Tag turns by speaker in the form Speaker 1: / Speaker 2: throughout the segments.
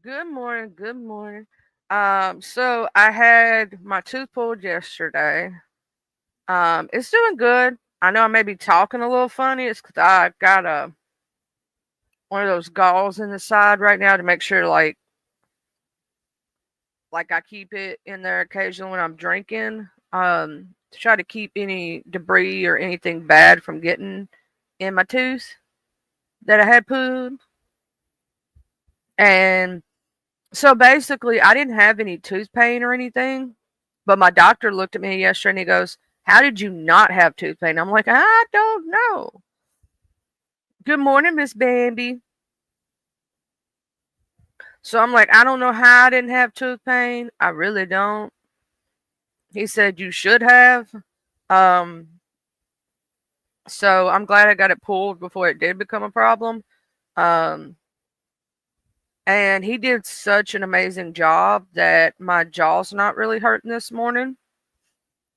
Speaker 1: Good morning. Good morning. So I had my tooth pulled yesterday. It's doing good. I know I may be talking a little funny. It's because I got one of those galls in the side right now to make sure, like I keep it in there occasionally when I'm drinking. To try to keep any debris or anything bad from getting in my tooth that I had pulled. And so basically, I didn't have any tooth pain or anything. But my doctor looked at me yesterday and he goes, "How did you not have tooth pain?" I'm like, "I don't know." Good morning, Miss Bambi. So I'm like, "I don't know how I didn't have tooth pain. I really don't." He said, "You should have." Um, so I'm glad I got it pulled before it did become a problem. Um, and he did such an amazing job that my jaw's not really hurting this morning.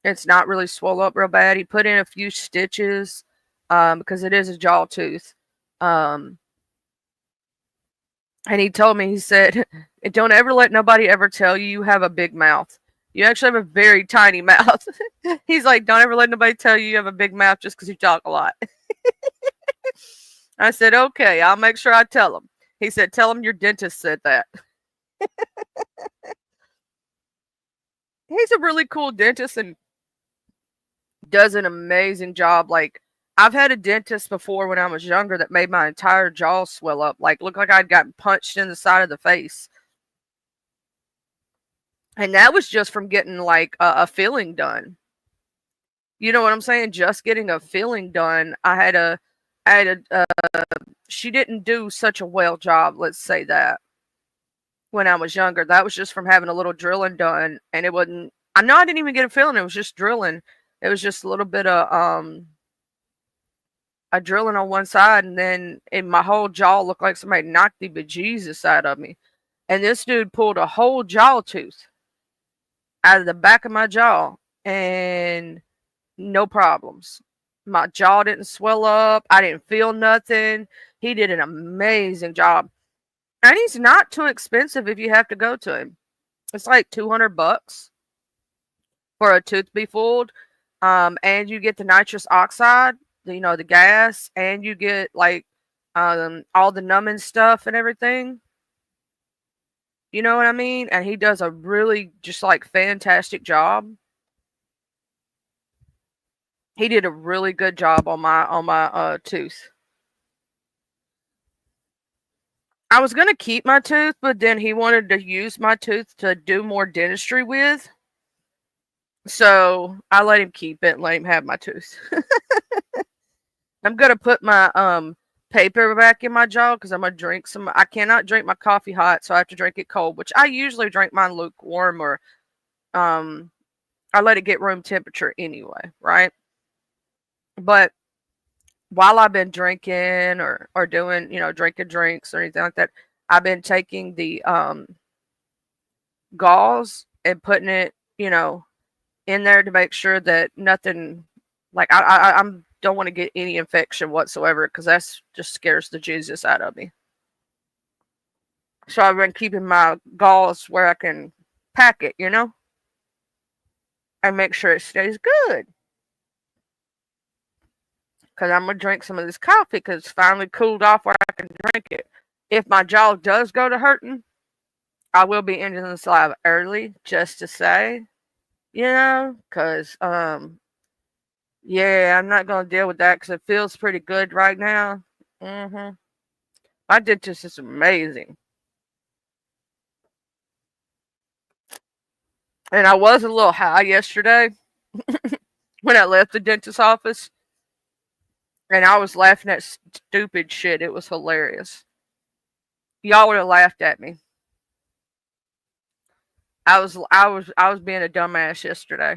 Speaker 1: It's not really swole up real bad. He put in a few stitches because it is a jaw tooth. Um, and he told me, he said, "Don't ever let nobody ever tell you you have a big mouth. You actually have a very tiny mouth." He's like, "Don't ever let nobody tell you you have a big mouth just because you talk a lot." I said, "Okay, I'll make sure I tell him." He said, "Tell him your dentist said that." He's a really cool dentist and does an amazing job. Like, I've had a dentist before when I was younger that made my entire jaw swell up, like look like I'd gotten punched in the side of the face. And that was just from getting like a filling done. You know what I'm saying? Just getting a filling done. She didn't do such a well job, let's say that, when I was younger. That was just from having a little drilling done. And it wasn't, I know I didn't even get a filling. It was just drilling. It was just a little bit of, a drilling on one side. And then my whole jaw looked like somebody knocked the bejesus out of me. And this dude pulled a whole jaw tooth out of the back of my jaw. And no problems. My jaw didn't swell up. I didn't feel nothing. He did an amazing job. And he's not too expensive if you have to go to him. It's like $200 for a tooth to be pulled. And you get the nitrous oxide, the gas, and you get like all the numbing stuff and everything. You know what I mean? And he does a really just like fantastic job. He did a really good job on my tooth. I was gonna keep my tooth, but then he wanted to use my tooth to do more dentistry with. So I let him keep it and let him have my tooth. I'm gonna put my paper back in my jaw because I'm gonna drink some. I cannot drink my coffee hot, so I have to drink it cold, which I usually drink mine lukewarm or um I let it get room temperature anyway, right? But while I've been drinking or doing, drinking drinks or anything like that, I've been taking the gauze and putting it, in there to make sure that nothing, like I'm don't want to get any infection whatsoever because that's just scares the Jesus out of me. So I've been keeping my gauze where I can pack it, and make sure it stays good. Because I'm gonna drink some of this coffee because it's finally cooled off where I can drink it. If my jaw does go to hurting, I will be ending this live early just to say, because yeah, I'm not gonna deal with that because it feels pretty good right now. Mhm. My dentist is amazing, and I was a little high yesterday when I left the dentist's office, and I was laughing at stupid shit. It was hilarious. Y'all would have laughed at me. I was being a dumbass yesterday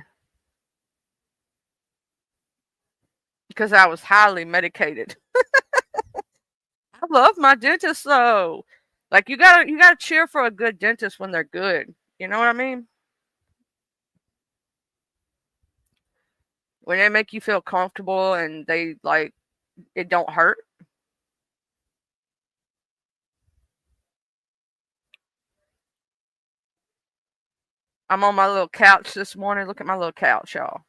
Speaker 1: because I was highly medicated. I love my dentist though. Like you gotta cheer for a good dentist when they're good. You know what I mean? When they make you feel comfortable and they like it don't hurt. I'm on my little couch this morning. Look at my little couch, y'all.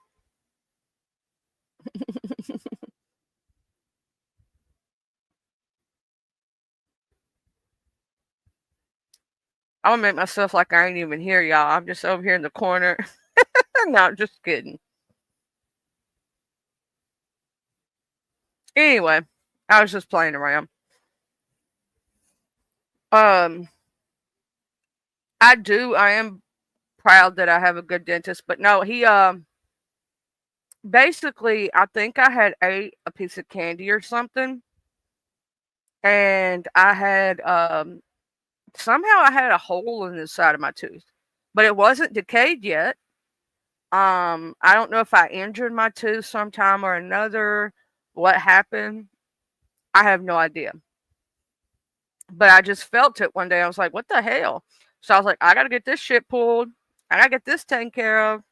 Speaker 1: I'm gonna make myself like I ain't even here, y'all. I'm just over here in the corner. No, I'm just kidding. Anyway, I was just playing around. Um, I am proud that I have a good dentist, but no, he basically I think I had ate a piece of candy or something, and I had somehow I had a hole in the side of my tooth, but it wasn't decayed yet. I don't know if I injured my tooth sometime or another. What happened? I have no idea. But I just felt it one day. I was like, what the hell? So I was like, I got to get this shit pulled. I got to get this taken care of.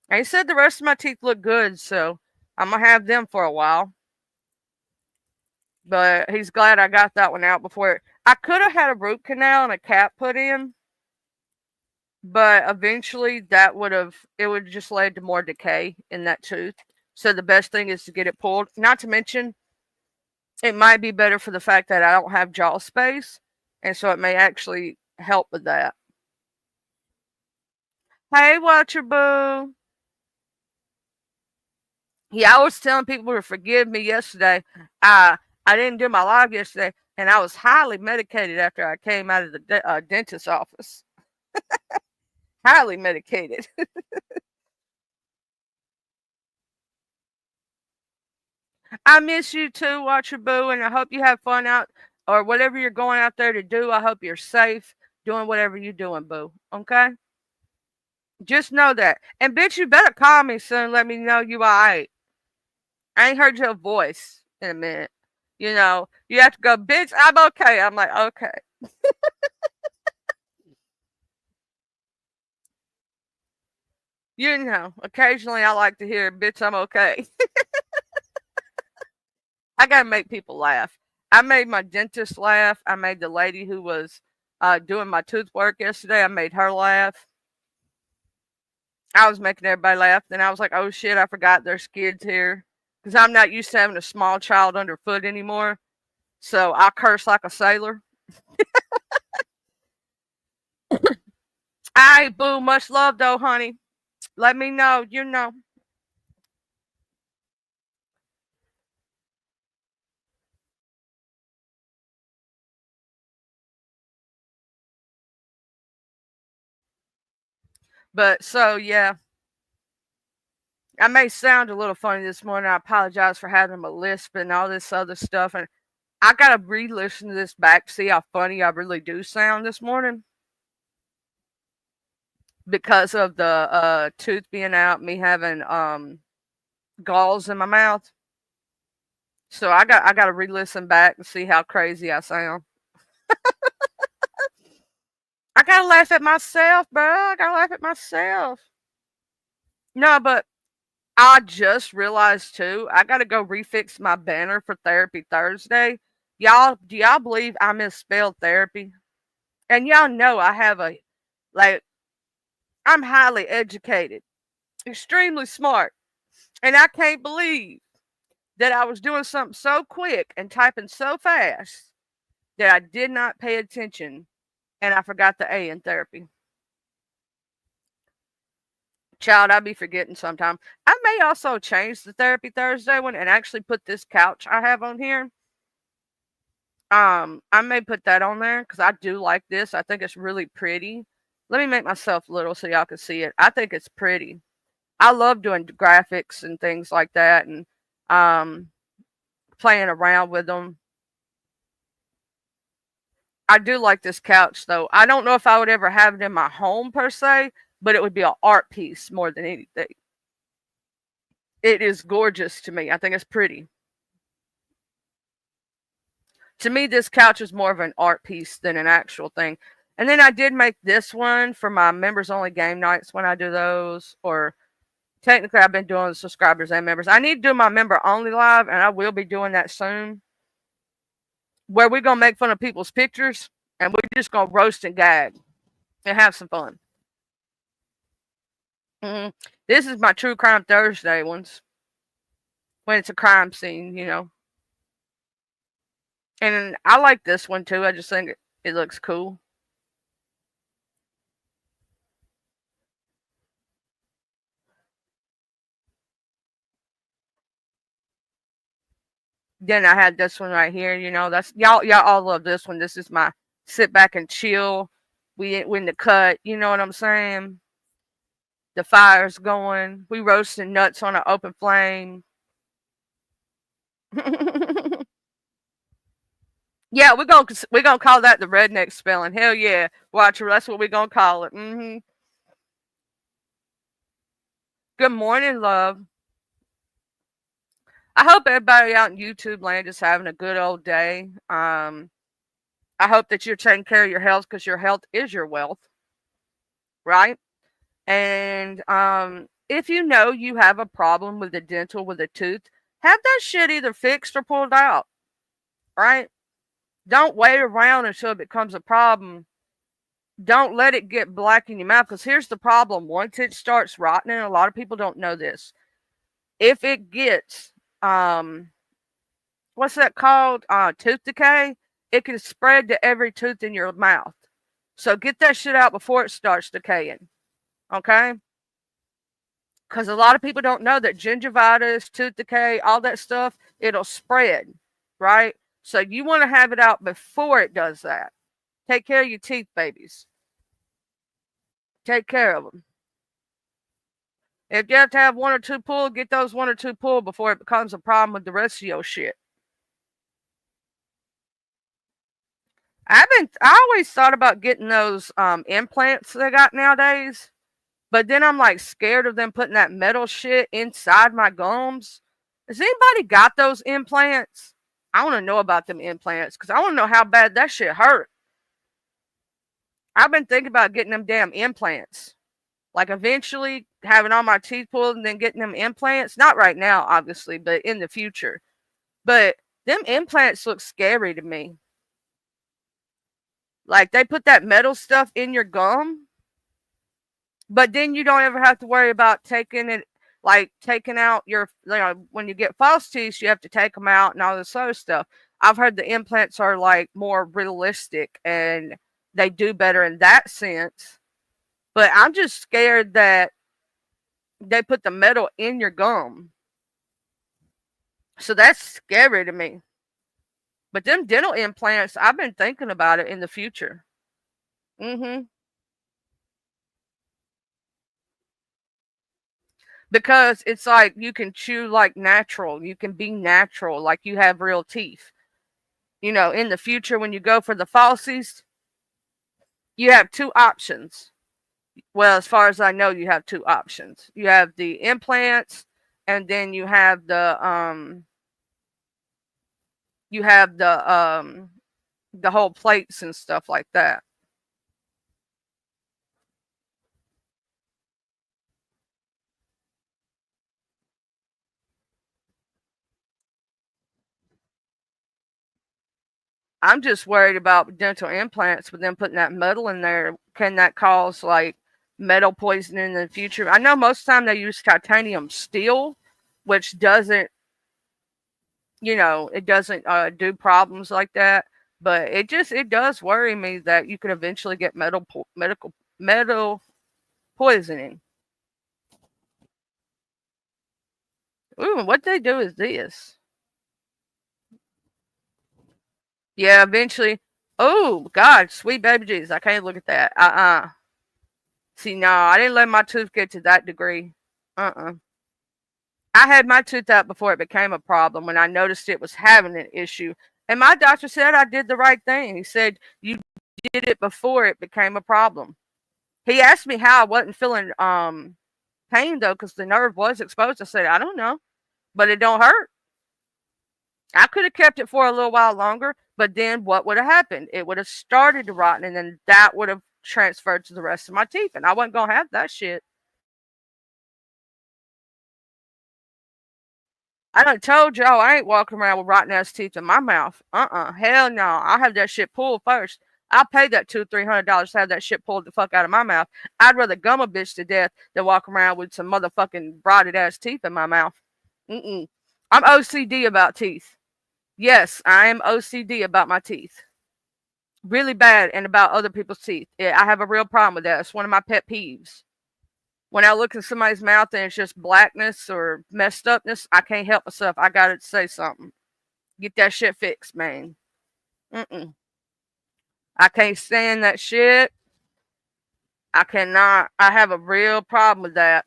Speaker 1: And he said the rest of my teeth look good. So I'm going to have them for a while. But he's glad I got that one out before I could have had a root canal and a cap put in. But eventually it would just lead to more decay in that tooth. So the best thing is to get it pulled. Not to mention, it might be better for the fact that I don't have jaw space. And so it may actually help with that. Hey, Watcher Boo. Yeah, I was telling people to forgive me yesterday. I didn't do my live yesterday, and I was highly medicated after I came out of the dentist's office. Highly medicated. I miss you too, Watcher Boo, and I hope you have fun out or whatever you're going out there to do. I hope you're safe doing whatever you're doing, Boo. Okay? Just know that. And bitch, you better call me soon. Let me know you alright. I ain't heard your voice in a minute. You know, you have to go, bitch, I'm okay. I'm like, okay. You know, occasionally I like to hear, bitch, I'm okay. I gotta make people laugh. I made my dentist laugh. I made the lady who was doing my tooth work yesterday, I made her laugh. I was making everybody laugh. Then I was like, oh shit, I forgot there's kids here. Because I'm not used to having a small child underfoot anymore. So I curse like a sailor. All right, boo. Much love, though, honey. Let me know. You know. But so, yeah. I may sound a little funny this morning. I apologize for having a lisp and all this other stuff. And I got to re listen to this back to see how funny I really do sound this morning because of the tooth being out, me having galls in my mouth. So I got to re-listen back and see how crazy I sound. I gotta laugh at myself, bro. I gotta laugh at myself. No, but I just realized too. I gotta go refix my banner for Therapy Thursday. Y'all, do y'all believe I misspelled therapy? And y'all know I have a like. I'm highly educated, extremely smart, and I can't believe that I was doing something so quick and typing so fast that I did not pay attention and I forgot the A in therapy. Child, I be forgetting sometime. I may also change the Therapy Thursday one and actually put this couch I have on here. I may put that on there because I do like this. I think it's really pretty. Let me make myself little so y'all can see it. I think it's pretty. I love doing graphics and things like that and um, playing around with them. I do like this couch though. I don't know if I would ever have it in my home per se, but it would be an art piece more than anything. It is gorgeous to me. I think it's pretty. To me, this couch is more of an art piece than an actual thing. And then I did make this one for my members only game nights when I do those. Or technically, I've been doing subscribers and members. I need to do my member only live, and I will be doing that soon. Where we're gonna make fun of people's pictures, and we're just gonna roast and gag and have some fun. Mm. This is my True Crime Thursday ones when it's a crime scene, you know. And I like this one too. I just think it looks cool. Then I had this one right here. You know, that's y'all all love this one. This is my sit back and chill. We in the cut. You know what I'm saying? The fire's going. We roasting nuts on an open flame. Yeah, we're gonna call that the redneck spelling. Hell yeah, watch. That's what we're gonna call it. Good morning, love. I hope everybody out in YouTube land is having a good old day. I hope that you're taking care of your health because your health is your wealth, right? And if you know you have a problem with the dental with a tooth, have that shit either fixed or pulled out, right? Don't wait around until it becomes a problem. Don't let it get black in your mouth because here's the problem. Once it starts rotting, and a lot of people don't know this, if it gets what's that called? Tooth decay, it can spread to every tooth in your mouth. So get that shit out before it starts decaying. Okay? Because a lot of people don't know that gingivitis, tooth decay, all that stuff, it'll spread, right? So you want to have it out before it does that. Take care of your teeth, babies. Take care of them. If you have to have one or two pulled, get those one or two pulled before it becomes a problem with the rest of your shit. I always thought about getting those implants they got nowadays, but then I'm like scared of them putting that metal shit inside my gums. Has anybody got those implants? I want to know about them implants because I want to know how bad that shit hurt. I've been thinking about getting them damn implants. Like eventually having all my teeth pulled and then getting them implants. Not right now, obviously, but in the future. But them implants look scary to me. Like they put that metal stuff in your gum, but then you don't ever have to worry about taking it, like taking out your, you know, when you get false teeth, you have to take them out and all this other stuff. I've heard the implants are like more realistic and they do better in that sense. But I'm just scared that they put the metal in your gum. So that's scary to me. But them dental implants, I've been thinking about it in the future. Mm-hmm. Because it's like you can chew like natural. You can be natural, like you have real teeth. You know, in the future, when you go for the falsies, you have two options. Well, as far as I know, you have two options. You have the implants, and then you have the whole plates and stuff like that. I'm just worried about dental implants with them putting that metal in there. Can that cause like metal poisoning in the future? I know most of the time they use titanium steel, which doesn't, you know, it doesn't do problems like that. But it does worry me that you could eventually get metal poisoning. Ooh, what they do is this. Yeah, eventually. Oh God, sweet baby Jesus, I can't look at that. See, no, I didn't let my tooth get to that degree. Uh. I had my tooth out before it became a problem when I noticed it was having an issue. And my doctor said I did the right thing. He said, you did it before it became a problem. He asked me how I wasn't feeling pain though, because the nerve was exposed. I said, I don't know, but it don't hurt. I could have kept it for a little while longer, but then what would have happened? It would have started to rot, and then that would have transferred to the rest of my teeth, and I wasn't gonna have that shit. I done told y'all I ain't walking around with rotten ass teeth in my mouth. Hell no. I'll have that shit pulled first. I'll pay that $200-300 to have that shit pulled the fuck out of my mouth. I'd rather gum a bitch to death than walk around with some motherfucking rotted ass teeth in my mouth. Mm-mm. I'm OCD about teeth. Yes, I am OCD about my teeth. Really bad, and about other people's teeth. Yeah, I have a real problem with that. It's one of my pet peeves. When I look in somebody's mouth and it's just blackness or messed upness, I can't help myself. I gotta say something. Get that shit fixed, man. Mm-mm. I can't stand that shit. I cannot. I have a real problem with that.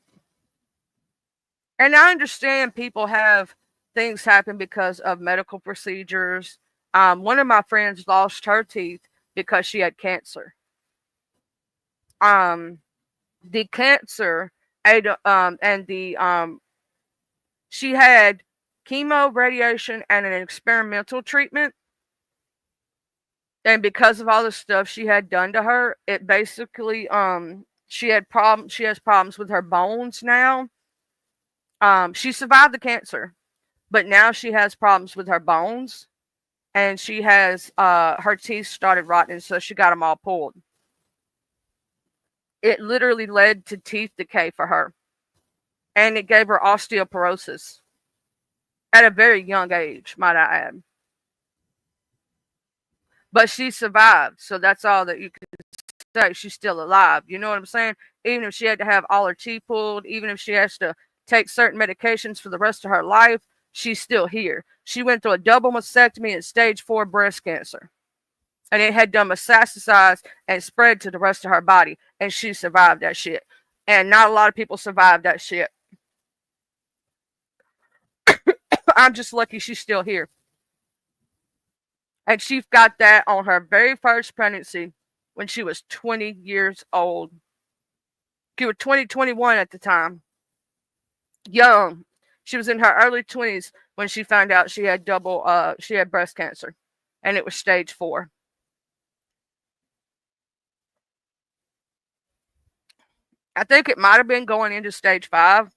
Speaker 1: And I understand people have things happen because of medical procedures. One of my friends lost her teeth because she had cancer. Um, the cancer, and she had chemo, radiation, and an experimental treatment. And because of all the stuff she had done to her, it basically she had problems. She has problems with her bones now. She survived the cancer, but now she has problems with her bones, and she has her teeth started rotting, so she got them all pulled. It literally led to teeth decay for her, and it gave her osteoporosis at a very young age, might I add. But she survived, so that's all that you can say. She's still alive. You know what I'm saying? Even if she had to have all her teeth pulled, even if she has to take certain medications for the rest of her life, she's still here. She went through a double mastectomy and stage 4 breast cancer. And it had done metastasized and spread to the rest of her body. And she survived that shit. And not a lot of people survived that shit. I'm just lucky she's still here. And she got that on her very first pregnancy when she was 20 years old. She was 21 at the time. Young. She was in her early 20s when she found out she had she had breast cancer. And it was stage 4. I think it might have been going into stage 5.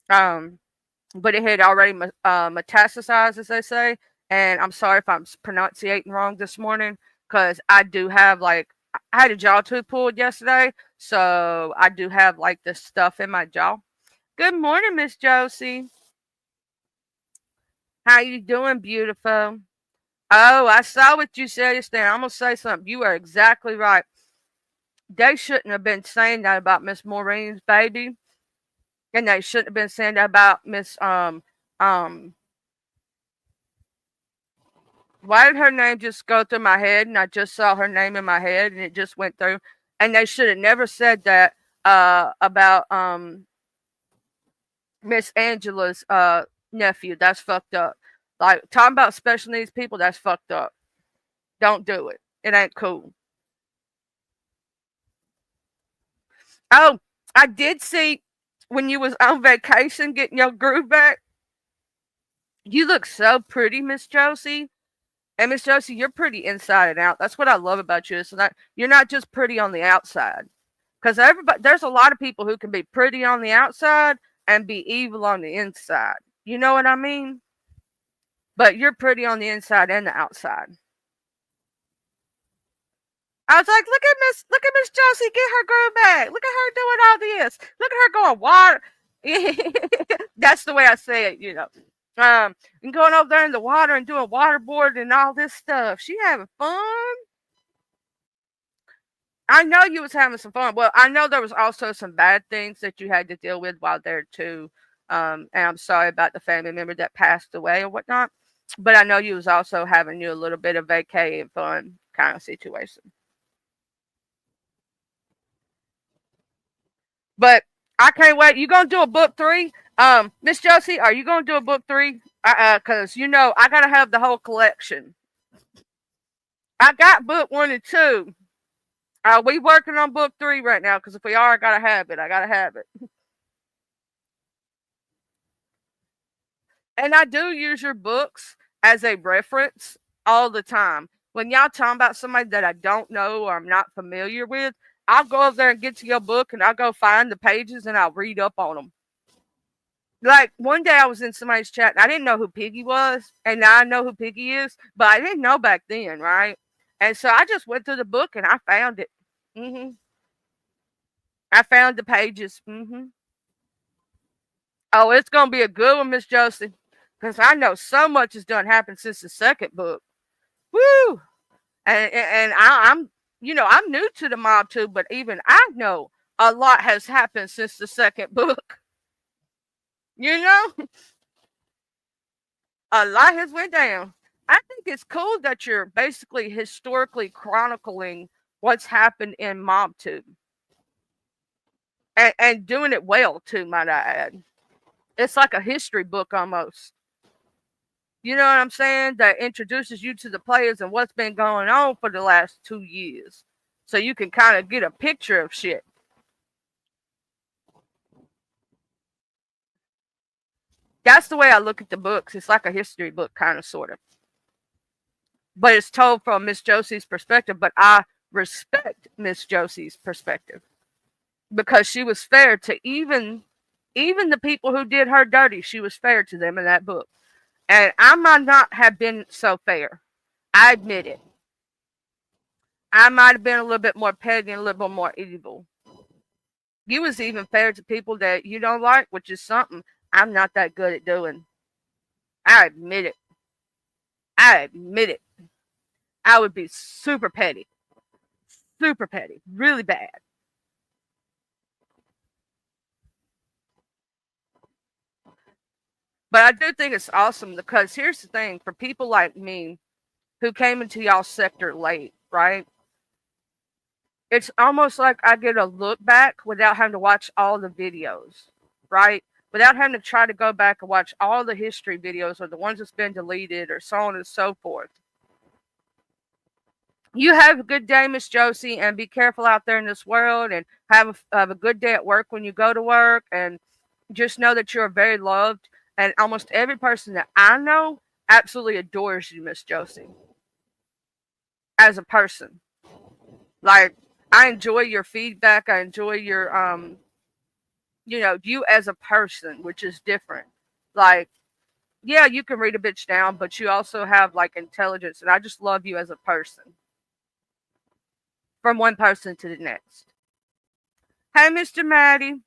Speaker 1: But it had already metastasized, as they say. And I'm sorry if I'm pronunciating wrong this morning, because I do have I had a jaw tooth pulled yesterday, so I do have this stuff in my jaw. Good morning, Miss Josie. How you doing, beautiful? Oh, I saw what you said yesterday. I'm gonna say something. You are exactly right. They shouldn't have been saying that about Miss Maureen's baby, and they shouldn't have been saying that about Miss why did her name just go through my head, and I just saw her name in my head and it just went through? And they should have never said that about Miss Angela's nephew. That's fucked up. Like, talking about special needs people, that's fucked up. Don't do it. It ain't cool. Oh, I did see when you was on vacation getting your groove back. You look so pretty, Miss Josie. And Miss Josie, you're pretty inside and out. That's what I love about you. So that you're not just pretty on the outside. Because there's a lot of people who can be pretty on the outside and be evil on the inside. You know what I mean? But you're pretty on the inside and the outside. I was like, look at Miss Josie, get her girl back. Look at her doing all this. Look at her going water. That's the way I say it, and going over there in the water and doing waterboard and all this stuff. She having fun. I know you was having some fun. Well, I know there was also some bad things that you had to deal with while there too. And I'm sorry about the family member that passed away or whatnot. But I know you was also having you a little bit of vacay and fun kind of situation. But I can't wait. You gonna do a book 3? Miss Josie, are you gonna do a book 3? Cause I gotta have the whole collection. I got book 1 and 2. We working on book 3 right now, because if we are, I gotta have it. I gotta have it. And I do use your books as a reference all the time. When y'all talking about somebody that I don't know or I'm not familiar with, I'll go over there and get to your book and I'll go find the pages and I'll read up on them. Like, one day I was in somebody's chat and I didn't know who Piggy was, and now I know who Piggy is, but I didn't know back then, right? And so I just went through the book and I found it. I found the pages. Oh, it's gonna be a good one, Miss Josie, because I know so much has done happened since the second book. Woo! I'm I'm new to the mob too, but even I know a lot has happened since the second book. You know, a lot has went down. I think it's cool that you're basically historically chronicling what's happened in mob tube, and doing it well too, might I add. It's like a history book almost. You know what I'm saying? That introduces you to the players and what's been going on for the last 2 years. So you can kind of get a picture of shit. That's the way I look at the books. It's like a history book, kind of, sort of. But it's told from Miss Josie's perspective. But I respect Miss Josie's perspective because she was fair to even the people who did her dirty. She was fair to them in that book. And I might not have been so fair. I admit it. I might have been a little bit more petty and a little bit more evil. You was even fair to people that you don't like, which is something I'm not that good at doing. I admit it. I admit it. I would be super petty. Super petty. Really bad. But I do think it's awesome because here's the thing for people like me who came into y'all's sector late, right? It's almost like I get a look back without having to watch all the videos, right? Without having to try to go back and watch all the history videos or the ones that's been deleted or so on and so forth. You have a good day, Miss Josie, and be careful out there in this world and have a good day at work when you go to work. And just know that you're very loved. And almost every person that I know absolutely adores you, Miss Josie, as a person. Like, I enjoy your feedback. I enjoy your, you as a person, which is different. Like, yeah, you can read a bitch down, but you also have like intelligence. And I just love you as a person from one person to the next. Hey, Mr. Maddie,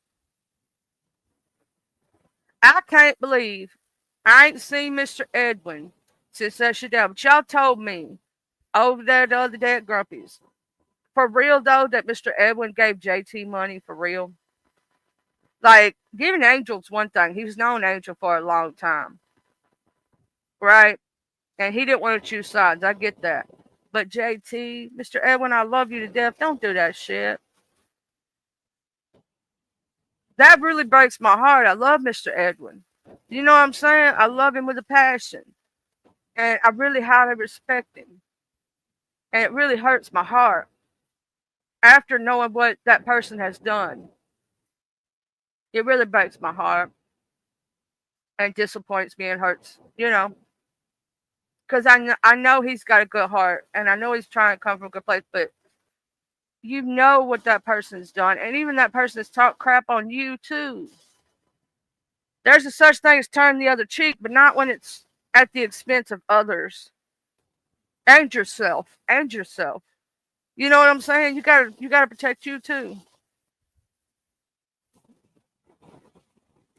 Speaker 1: I can't believe I ain't seen Mr. Edwin since that shit down. But y'all told me over there the other day at Grumpy's. For real though, that Mr. Edwin gave JT money for real. Like, giving Angel's one thing. He was known Angel for a long time. Right? And he didn't want to choose sides. I get that. But JT, Mr. Edwin, I love you to death. Don't do that shit. That really breaks my heart. I love Mr. Edwin. You know what I'm saying? I love him with a passion. And I really highly respect him. And it really hurts my heart after knowing what that person has done. It really breaks my heart and disappoints me and hurts, because I know he's got a good heart and I know he's trying to come from a good place, but you know what that person's done. And even that person has talked crap on you too. There's a such thing as turning the other cheek, but not when it's at the expense of others and yourself. You know what I'm saying? You gotta protect you too.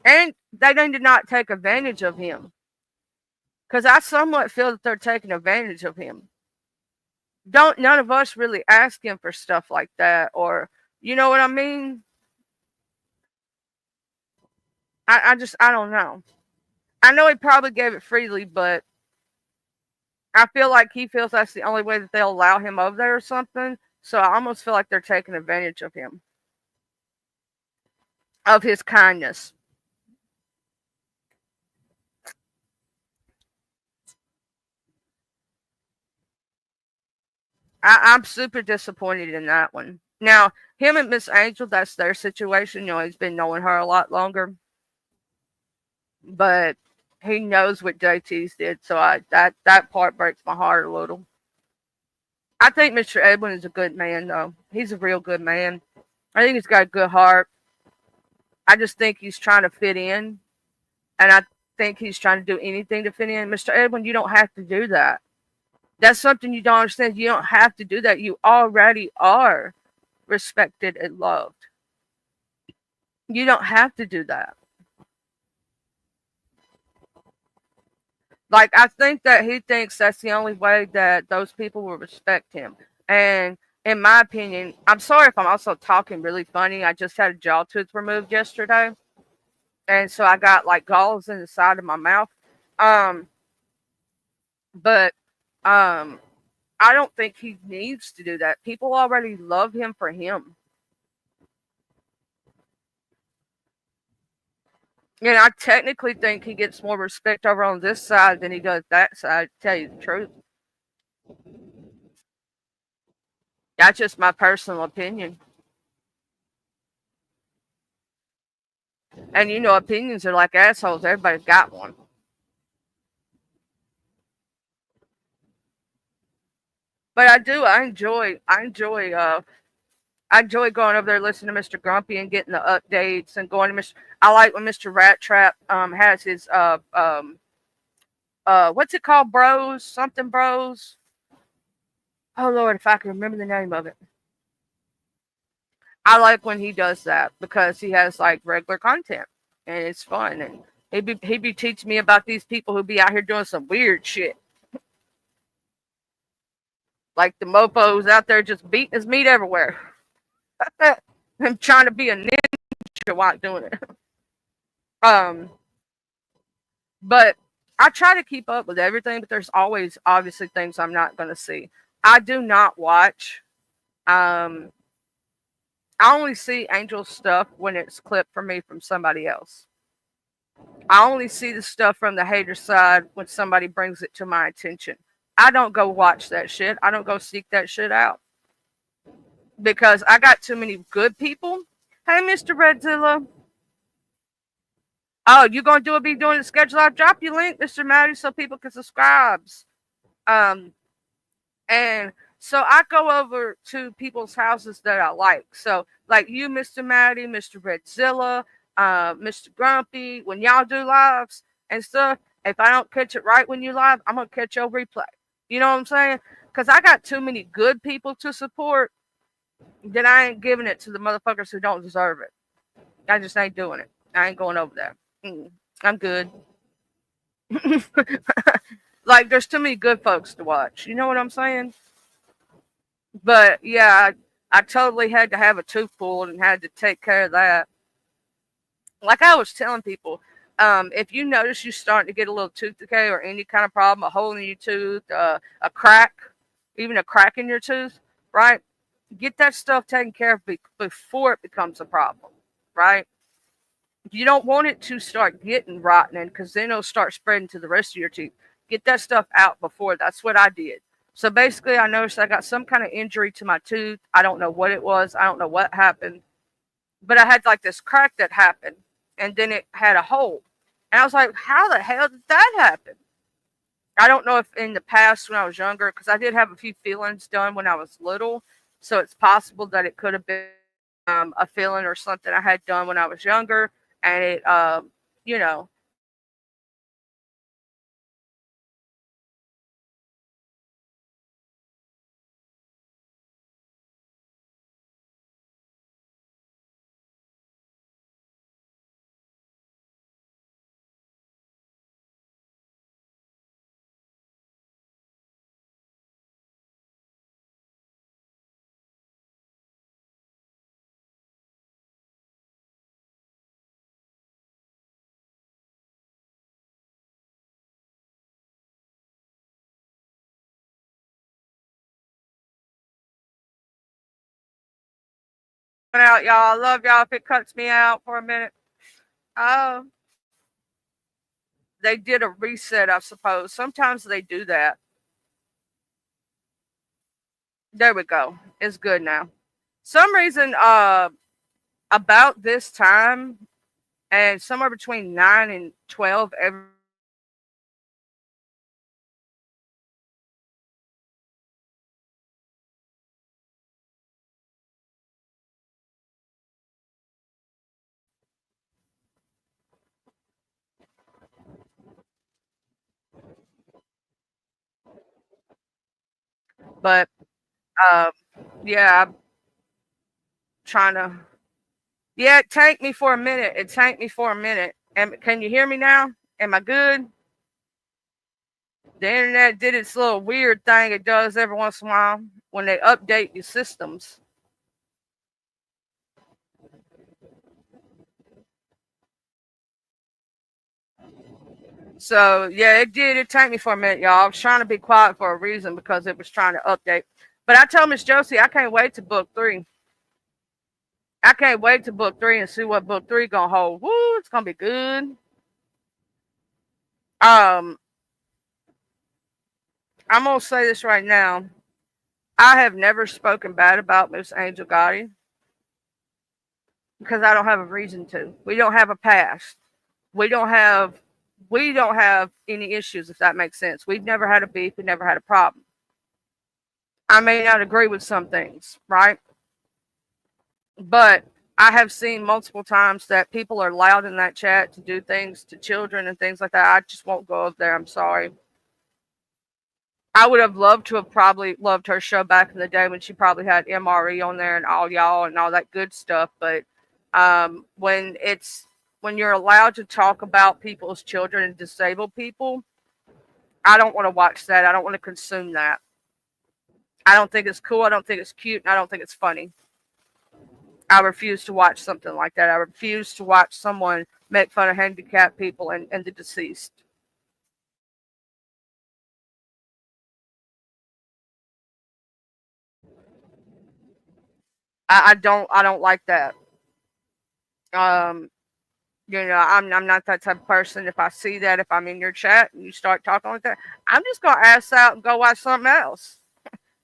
Speaker 1: And they need to not take advantage of him. Because I somewhat feel that they're taking advantage of him. Don't none of us really ask him for stuff like that, or you know what I mean? I don't know. I know he probably gave it freely, but I feel like he feels that's the only way that they'll allow him over there or something. So I almost feel like they're taking advantage of him, of his kindness. I'm super disappointed in that one. Now, him and Miss Angel, that's their situation. He's been knowing her a lot longer. But he knows what JT's did, so that part breaks my heart a little. I think Mr. Edwin is a good man, though. He's a real good man. I think he's got a good heart. I just think he's trying to fit in, and I think he's trying to do anything to fit in. Mr. Edwin, you don't have to do that. That's something you don't understand. You don't have to do that. You already are respected and loved. You don't have to do that. Like, I think that he thinks that's the only way that those people will respect him. And in my opinion, I'm sorry if I'm also talking really funny. I just had a jaw tooth removed yesterday. And so I got like galls in the side of my mouth. Um, but um, I don't think he needs to do that. People already love him for him. And I technically think he gets more respect over on this side than he does that side, to tell you the truth. That's just my personal opinion. And you know, opinions are like assholes. Everybody's got one. But I do. I enjoy going over there listening to Mr. Grumpy and getting the updates and going to Mr. I like when Mr. Rat Trap has his what's it called, Bros? Something Bros. Oh Lord, if I can remember the name of it. I like when he does that because he has like regular content and it's fun, and he'd be teaching me about these people who be out here doing some weird shit. Like the mofos out there just beating his meat everywhere. I'm trying to be a ninja while doing it. Um, but I try to keep up with everything, but there's always obviously things I'm not going to see. I do not watch. Um, I only see Angel stuff when it's clipped for me from somebody else. I only see the stuff from the hater side when somebody brings it to my attention. I don't go watch that shit. I don't go seek that shit out because I got too many good people. Hey, Mr. Redzilla. Oh, you gonna be doing the schedule? I'll drop your link, Mr. Maddie, so people can subscribe. Um, and so I go over to people's houses that I like. So like you, Mr. Maddie, Mr. Redzilla, Mr. Grumpy, when y'all do lives and stuff, if I don't catch it right when you live, I'm gonna catch your replay. You know what I'm saying? Because I got too many good people to support that I ain't giving it to the motherfuckers who don't deserve it. I just ain't doing it. I ain't going over there. I'm good. Like there's too many good folks to watch. You know what I'm saying? But yeah, I totally had to have a tooth pulled and had to take care of that. Like I was telling people, if you notice you're starting to get a little tooth decay or any kind of problem, a hole in your tooth, a crack, even a crack in your tooth, right? Get that stuff taken care of before it becomes a problem, right? You don't want it to start getting rotten because then it'll start spreading to the rest of your teeth. Get that stuff out before. That's what I did. So basically, I noticed I got some kind of injury to my tooth. I don't know what it was. I don't know what happened. But I had like this crack that happened, and then it had a hole. And I was like, how the hell did that happen? I don't know if in the past when I was younger, because I did have a few fillings done when I was little. So it's possible that it could have been a filling or something I had done when I was younger. And it, you know, out, y'all. I love y'all. If it cuts me out for a minute. Oh, they did a reset, I suppose. Sometimes they do that. There we go. It's good now. Some reason, about this time and somewhere between 9 and 12 every But um, yeah, I'm trying to. Yeah, it tanked me for a minute. It tanked me for a minute. And can you hear me now? Am I good? The internet did its little weird thing it does every once in a while when they update your systems. So yeah, it did. It tanked me for a minute, y'all. I was trying to be quiet for a reason because it was trying to update. But I told Miss Josie I can't wait to book 3. I can't wait to book 3 and see what book 3 gonna hold. Woo, it's gonna be good. Um, I'm gonna say this right now. I have never spoken bad about Miss Angel Gotti because I don't have a reason to. We don't have a past. We don't have we don't have any issues, if that makes sense. We've never had a beef, we never had a problem. I may not agree with some things, right? But I have seen multiple times that people are loud in that chat to do things to children and things like that. I just won't go up there. I'm sorry. I would have loved to have probably loved her show back in the day when she probably had MRE on there and all y'all and all that good stuff. But when you're allowed to talk about people's children and disabled people, I don't want to watch that. I don't want to consume that. I don't think it's cool. I don't think it's cute. And I don't think it's funny. I refuse to watch something like that. I refuse to watch someone make fun of handicapped people and the deceased. I don't like that. Um, I'm not that type of person. If I see that, if I'm in your chat and you start talking like that, I'm just gonna ass out and go watch something else.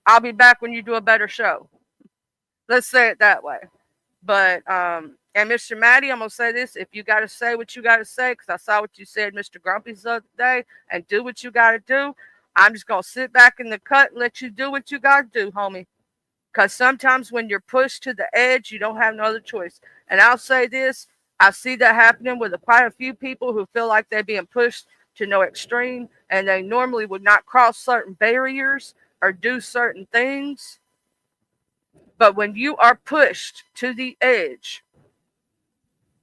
Speaker 1: I'll be back when you do a better show. Let's say it that way. But and Mr. Maddie, I'm gonna say this: if you gotta say what you gotta say, because I saw what you said, Mr. Grumpy's the other day, and do what you gotta do. I'm just gonna sit back in the cut and let you do what you gotta do, homie. Because sometimes when you're pushed to the edge, you don't have no other choice. And I'll say this: I see that happening with quite a few people who feel like they're being pushed to no extreme, and they normally would not cross certain barriers or do certain things. But when you are pushed to the edge,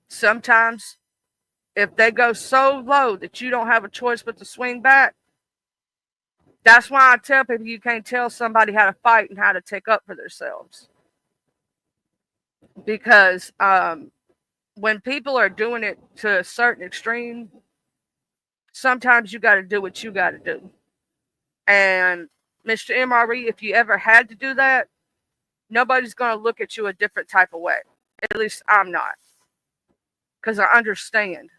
Speaker 1: sometimes if they go so low that you don't have a choice but to swing back, that's why I tell people you can't tell somebody how to fight and how to take up for themselves. Because when people are doing it to a certain extreme, sometimes you got to do what you got to do. And Mr. MRE, if you ever had to do that, nobody's going to look at you a different type of way. At least I'm not. Because I understand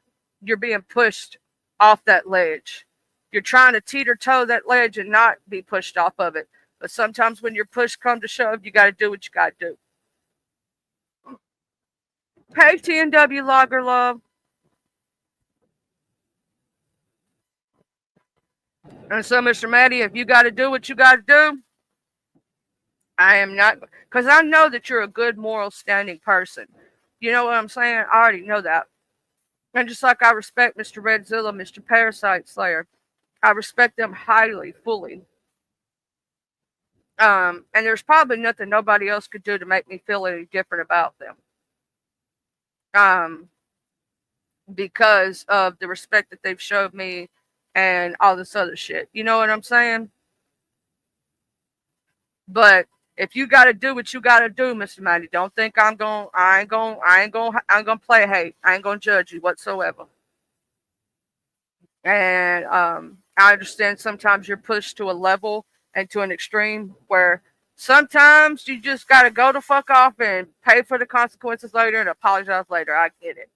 Speaker 1: you're being pushed off that ledge. You're trying to teeter toe that ledge and not be pushed off of it. But sometimes when you're pushed come to shove, you got to do what you got to do. Hey, TNW Logger Love. And so, Mr. Maddie, if you got to do what you got to do, I am not, because I know that you're a good moral standing person. You know what I'm saying? I already know that. And just like I respect Mr. Redzilla, Mr. Parasite Slayer, I respect them highly, fully. And there's probably nothing nobody else could do to make me feel any different about them. Um, because of the respect that they've showed me and all this other shit. You know what I'm saying? But if you got to do what you got to do, Mr. Matty, don't think I ain't gonna play hate. I ain't gonna judge you whatsoever. And I understand sometimes you're pushed to a level and to an extreme where sometimes you just got to go the fuck off and pay for the consequences later and apologize later. I get it.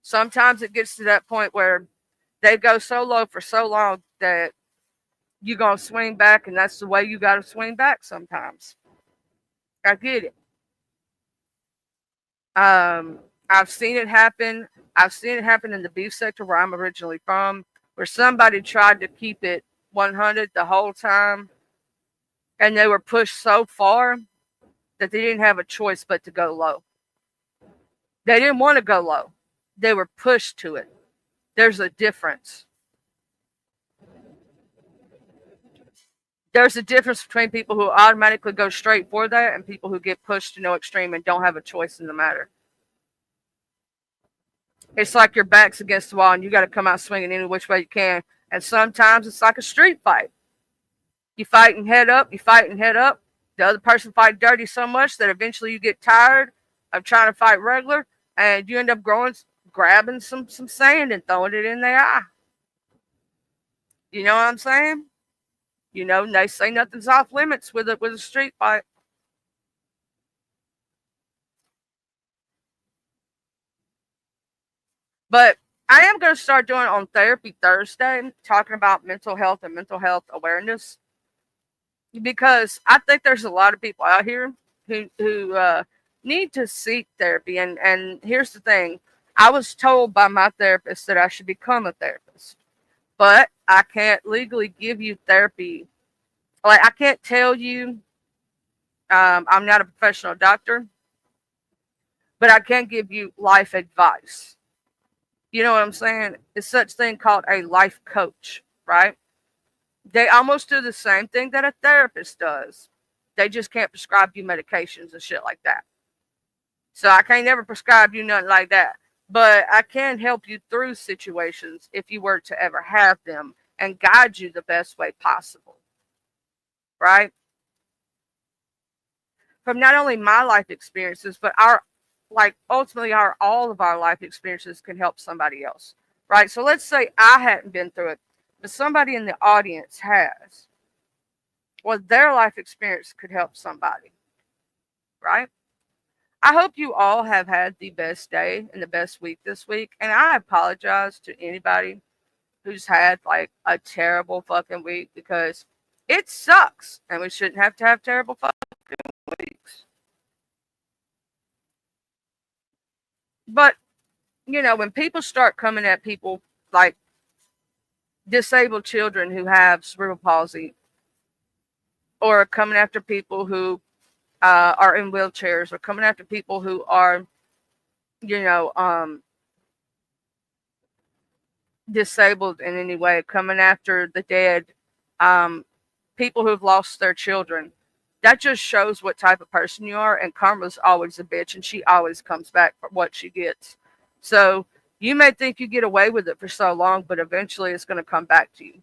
Speaker 1: Sometimes it gets to that point where they go so low for so long that you're going to swing back, and that's the way you got to swing back sometimes. I get it. I've seen it happen. I've seen it happen in the beef sector where I'm originally from, where somebody tried to keep it 100 the whole time, and they were pushed so far that they didn't have a choice but to go low. They didn't want to go low. They were pushed to it. There's a difference. There's a difference between people who automatically go straight for that and people who get pushed to no extreme and don't have a choice in the matter. It's like your back's against the wall and you got to come out swinging any which way you can. And sometimes it's like a street fight. You fighting head up, you fighting head up. The other person fight dirty so much that eventually you get tired of trying to fight regular, and you end up grabbing some sand and throwing it in their eye. You know what I'm saying? You know, they say nothing's off limits with a street fight. But I am going to start doing on Therapy Thursday, talking about mental health and mental health awareness, because I think there's a lot of people out here who need to seek therapy. And here's the thing: I was told by my therapist that I should become a therapist, but I can't legally give you therapy. Like, I can't tell you. I'm not a professional doctor, but I can give you life advice. You know what I'm saying? It's such thing called a life coach, right? They almost do the same thing that a therapist does. They just can't prescribe you medications and shit like that. So I can't never prescribe you nothing like that. But I can help you through situations if you were to ever have them and guide you the best way possible. Right? From not only my life experiences, but ultimately all of our life experiences can help somebody else. Right? So let's say I hadn't been through it, but somebody in the audience has. Well, their life experience could help somebody. Right? I hope you all have had the best day and the best week this week. And I apologize to anybody who's had like a terrible fucking week, because it sucks and we shouldn't have to have terrible fucking weeks. But, you know, when people start coming at people like disabled children who have cerebral palsy, or coming after people who are in wheelchairs, or coming after people who are, you know, disabled in any way, coming after the dead, people who've lost their children, that just shows what type of person you are. And karma's always a bitch, and she always comes back for what she gets. So you may think you get away with it for so long, but eventually it's going to come back to you.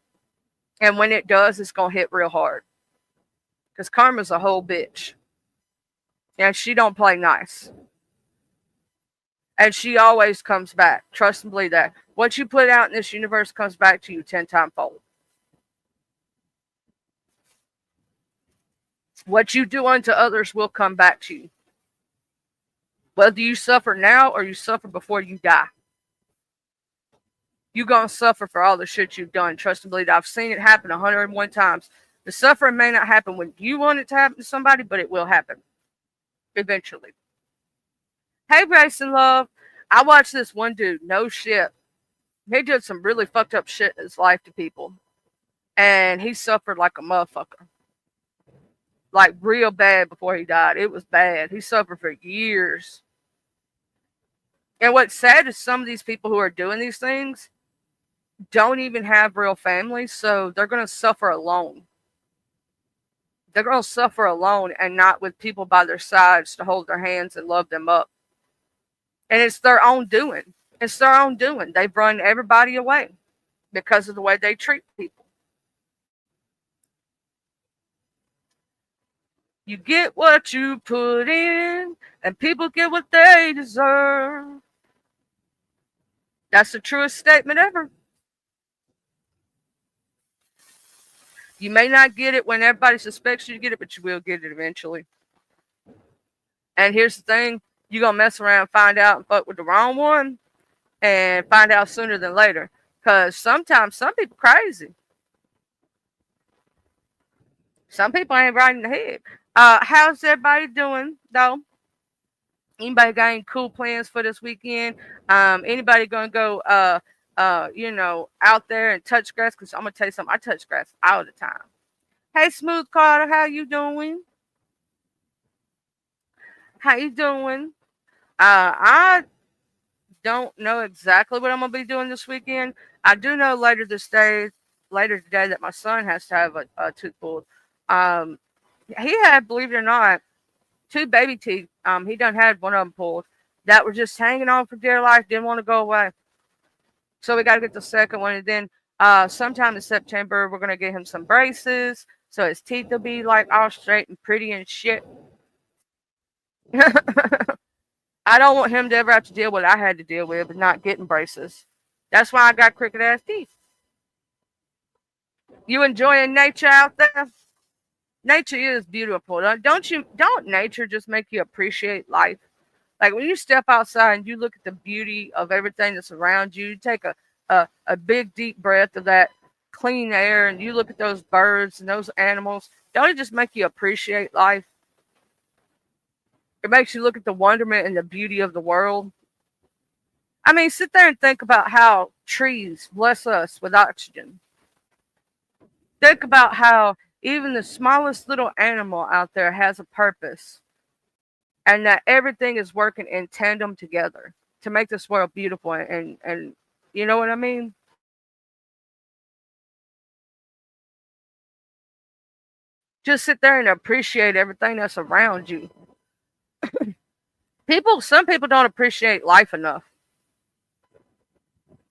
Speaker 1: And when it does, it's going to hit real hard, because karma's a whole bitch. And she don't play nice. And she always comes back. Trust and believe that. What you put out in this universe comes back to you 10 times fold. What you do unto others will come back to you. Whether you suffer now or you suffer before you die, you're going to suffer for all the shit you've done. Trust and believe that. I've seen it happen 101 times. The suffering may not happen when you want it to happen to somebody, but it will happen eventually. Hey, Grace and Love. I watched this one dude, no shit. He did some really fucked up shit in his life to people. And he suffered like a motherfucker. Like real bad before he died. It was bad. He suffered for years. And what's sad is some of these people who are doing these things don't even have real families. So they're going to suffer alone. They're going to suffer alone and not with people by their sides to hold their hands and love them up. And it's their own doing. It's their own doing. They've run everybody away because of the way they treat people. You get what you put in, and people get what they deserve. That's the truest statement ever. You may not get it when everybody suspects you to get it, but you will get it eventually. And here's the thing. You're going to mess around, find out, and fuck with the wrong one, and find out sooner than later. Because sometimes some people crazy. Some people ain't right in the head. How's everybody doing, though? Anybody got any cool plans for this weekend? Anybody going to go, out there and touch grass? Because I'm going to tell you something. I touch grass all the time. Hey, Smooth Carter, how you doing? How you doing? I don't know exactly what I'm going to be doing this weekend. I do know later today that my son has to have a tooth pulled. Um, he had, believe it or not, two baby teeth. He done had one of them pulled that were just hanging on for dear life, didn't want to go away. So we got to get the second one, and then sometime in September we're gonna get him some braces, so his teeth will be like all straight and pretty and shit. I don't want him to ever have to deal with what I had to deal with, but not getting braces. That's why I got crooked ass teeth. You enjoying nature out there? Nature is beautiful. Don't nature just make you appreciate life? Like when you step outside and you look at the beauty of everything that's around you, you take a big deep breath of that clean air and you look at those birds and those animals, don't it just make you appreciate life? It makes you look at the wonderment and the beauty of the world. I mean, sit there and think about how trees bless us with oxygen. Think about how even the smallest little animal out there has a purpose and that everything is working in tandem together to make this world beautiful and you know what I mean? Just sit there and appreciate everything that's around you. Some people don't appreciate life enough.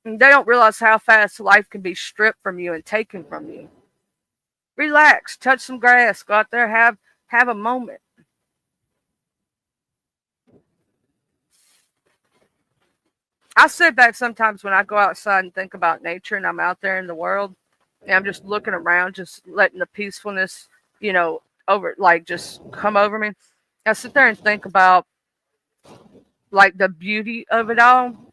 Speaker 1: And they don't realize how fast life can be stripped from you and taken from you. Relax, touch some grass, go out there, have a moment. I sit back sometimes when I go outside and think about nature and I'm out there in the world and I'm just looking around, just letting the peacefulness, over like just come over me. I sit there and think about like the beauty of it all,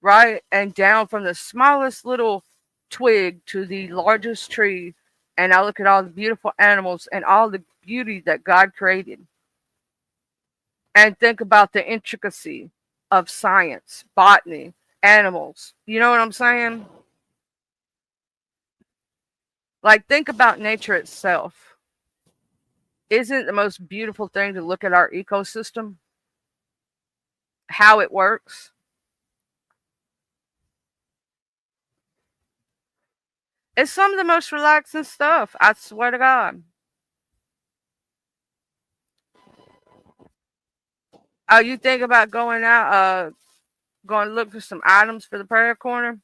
Speaker 1: right? And down from the smallest little twig to the largest tree. And I look at all the beautiful animals and all the beauty that God created. And think about the intricacy of science, botany, animals. You know what I'm saying? Like, think about nature itself. Isn't it the most beautiful thing to look at our ecosystem? How it works? It's some of the most relaxing stuff. I swear to God. Oh, you think about going out, going to look for some items for the prayer corner?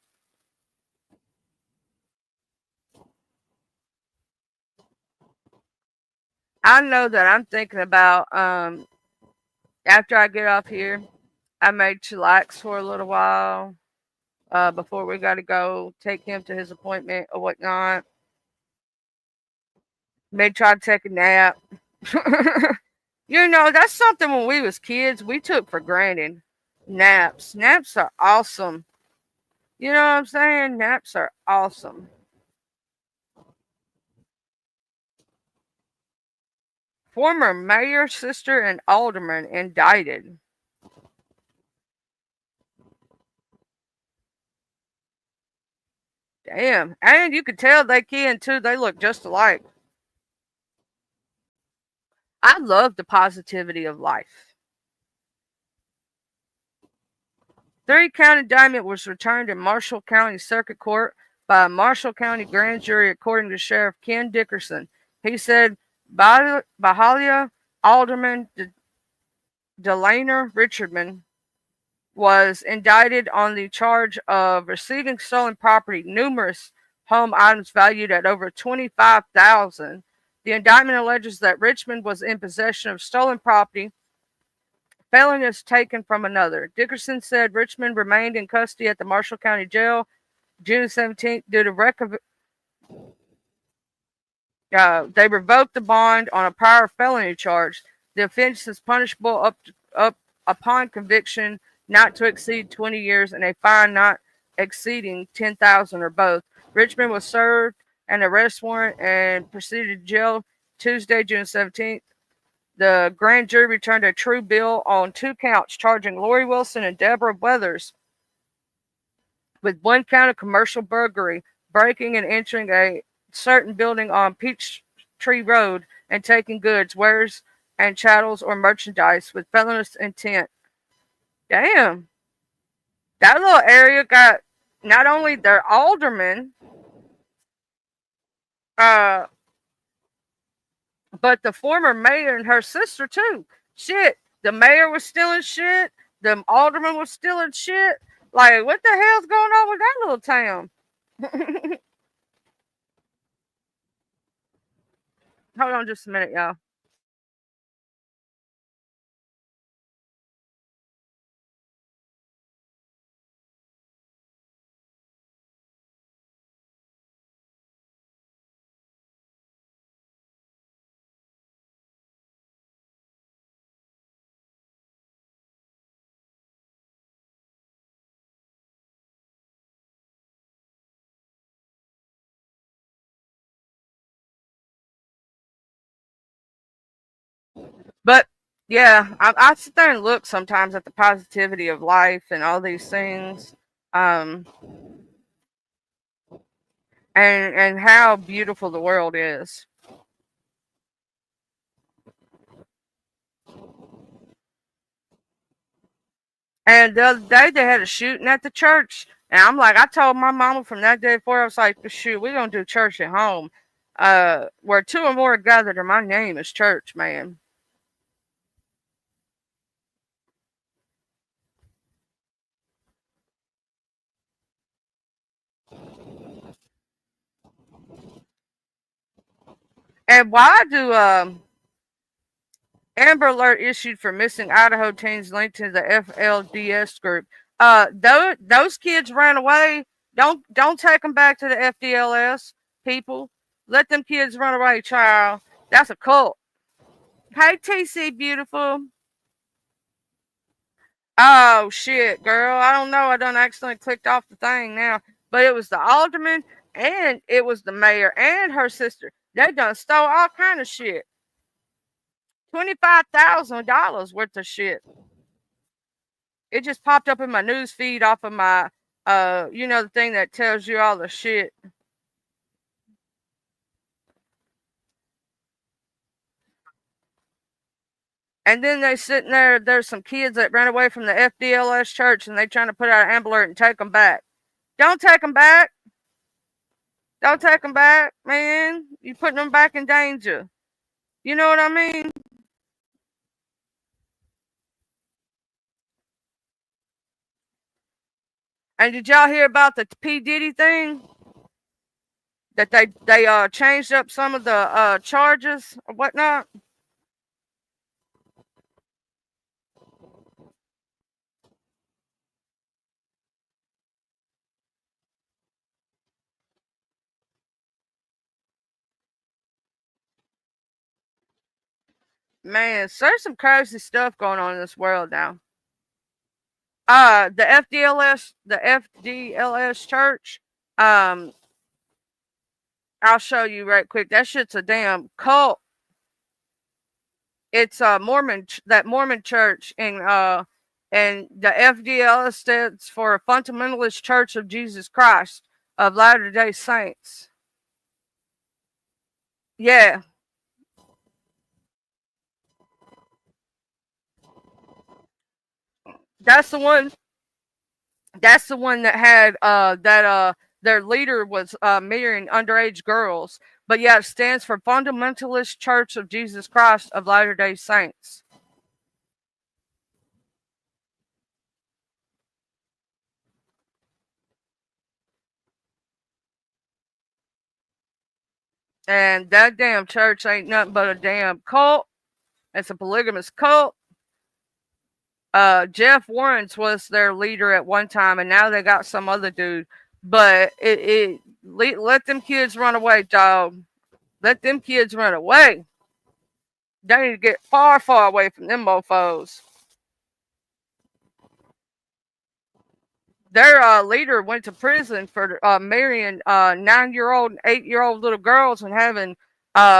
Speaker 1: I know that I'm thinking about after I get off here, I may chillax for a little while before we got to go take him to his appointment or whatnot. May try to take a nap. That's something when we was kids we took for granted. Naps. Naps are awesome. You know what I'm saying? Naps are awesome. Former mayor, sister, and alderman indicted. Damn. And you could tell they can too. They look just alike. I love the positivity of life. Three-count indictment was returned in Marshall County Circuit Court by a Marshall County grand jury, according to Sheriff Ken Dickerson. He said Bahalia Alderman Delaner Richardman was indicted on the charge of receiving stolen property, numerous home items valued at over $25,000. The indictment alleges that Richmond was in possession of stolen property, felonies taken from another. Dickerson said Richmond remained in custody at the Marshall County Jail June 17th due to they revoked the bond on a prior felony charge. The offense is punishable up upon conviction not to exceed 20 years and a fine not exceeding 10,000 or both. Richmond was served an arrest warrant and proceeded to jail Tuesday, June 17th. The grand jury returned a true bill on 2 counts, charging Lori Wilson and Deborah Weathers with 1 count of commercial burglary, breaking and entering a certain building on Peachtree Road and taking goods, wares, and chattels or merchandise with felonious intent. Damn. That little area got not only their alderman, uh, but the former mayor and her sister too. Shit, the mayor was stealing shit. The alderman was stealing shit. Like, what the hell's going on with that little town? Hold on just a minute, y'all. But yeah, I sit there and look sometimes at the positivity of life and all these things, um, and how beautiful the world is. And the other day they had a shooting at the church, and I'm like, I told my mama from that day forward, I was like, shoot, we're gonna do church at home. Where two or more are gathered in my name is church, man. And why do Amber Alert issued for missing Idaho teens linked to the FLDS group? Those kids ran away. Don't take them back to the FDLS people. Let them kids run away, child. That's a cult. Hey, TC, beautiful. Oh shit, girl. I don't know. I done accidentally clicked off the thing now. But it was the alderman and it was the mayor and her sister. They done stole all kind of shit. $25,000 worth of shit. It just popped up in my news feed off of my the thing that tells you all the shit. And then they sitting there, there's some kids that ran away from the FDLS church and they trying to put out an Amber Alert and take them back. Don't take them back. Don't take them back, man. You putting them back in danger. You know what I mean? And did y'all hear about the P Diddy thing? That they changed up some of the charges or whatnot. Man, so there's some crazy stuff going on in this world now. The FDLS church. Um, I'll show you right quick. That shit's a damn cult. It's a that Mormon church and the FDLS stands for Fundamentalist Church of Jesus Christ of Latter Day Saints. Yeah, that's the one. That's the one that had that their leader was marrying underage girls. But yeah, it stands for Fundamentalist Church of Jesus Christ of Latter Day Saints. And that damn church ain't nothing but a damn cult. It's a polygamous cult. Jeff Warrens was their leader at one time, and now they got some other dude. But let them kids run away, dog. Let them kids run away. They need to get far, far away from them mofos. Their leader went to prison for marrying 9-year-old and 8-year-old little girls and having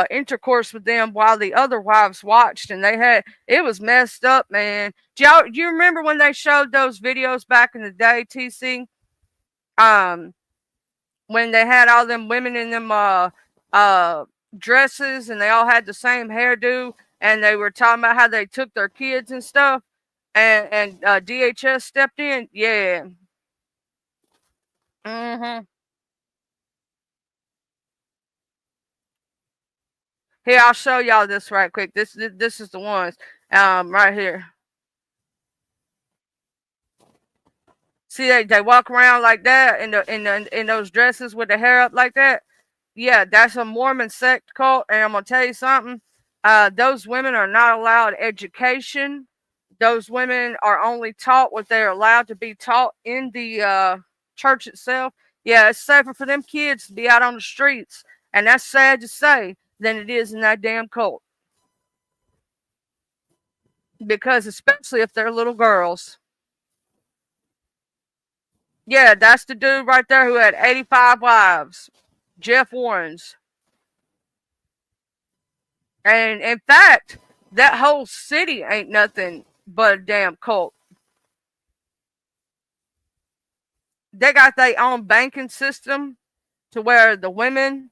Speaker 1: intercourse with them while the other wives watched, and it was messed up, man. Do you remember when they showed those videos back in the day, TC? Um, when they had all them women in them uh dresses and they all had the same hairdo, and they were talking about how they took their kids and stuff, and DHS stepped in. Yeah. Mm-hmm. Here, I'll show y'all this right quick. This is the ones right here. See, they walk around like that in those dresses with the hair up like that. Yeah, that's a Mormon sect cult, and I'm gonna tell you something. Those women are not allowed education. Those women are only taught what they're allowed to be taught in the church itself. Yeah, it's safer for them kids to be out on the streets, and that's sad to say, than it is in that damn cult. Because especially if they're little girls. Yeah, that's the dude right there who had 85 wives. Jeff Warren's. And in fact, that whole city ain't nothing but a damn cult. They got their own banking system to where the women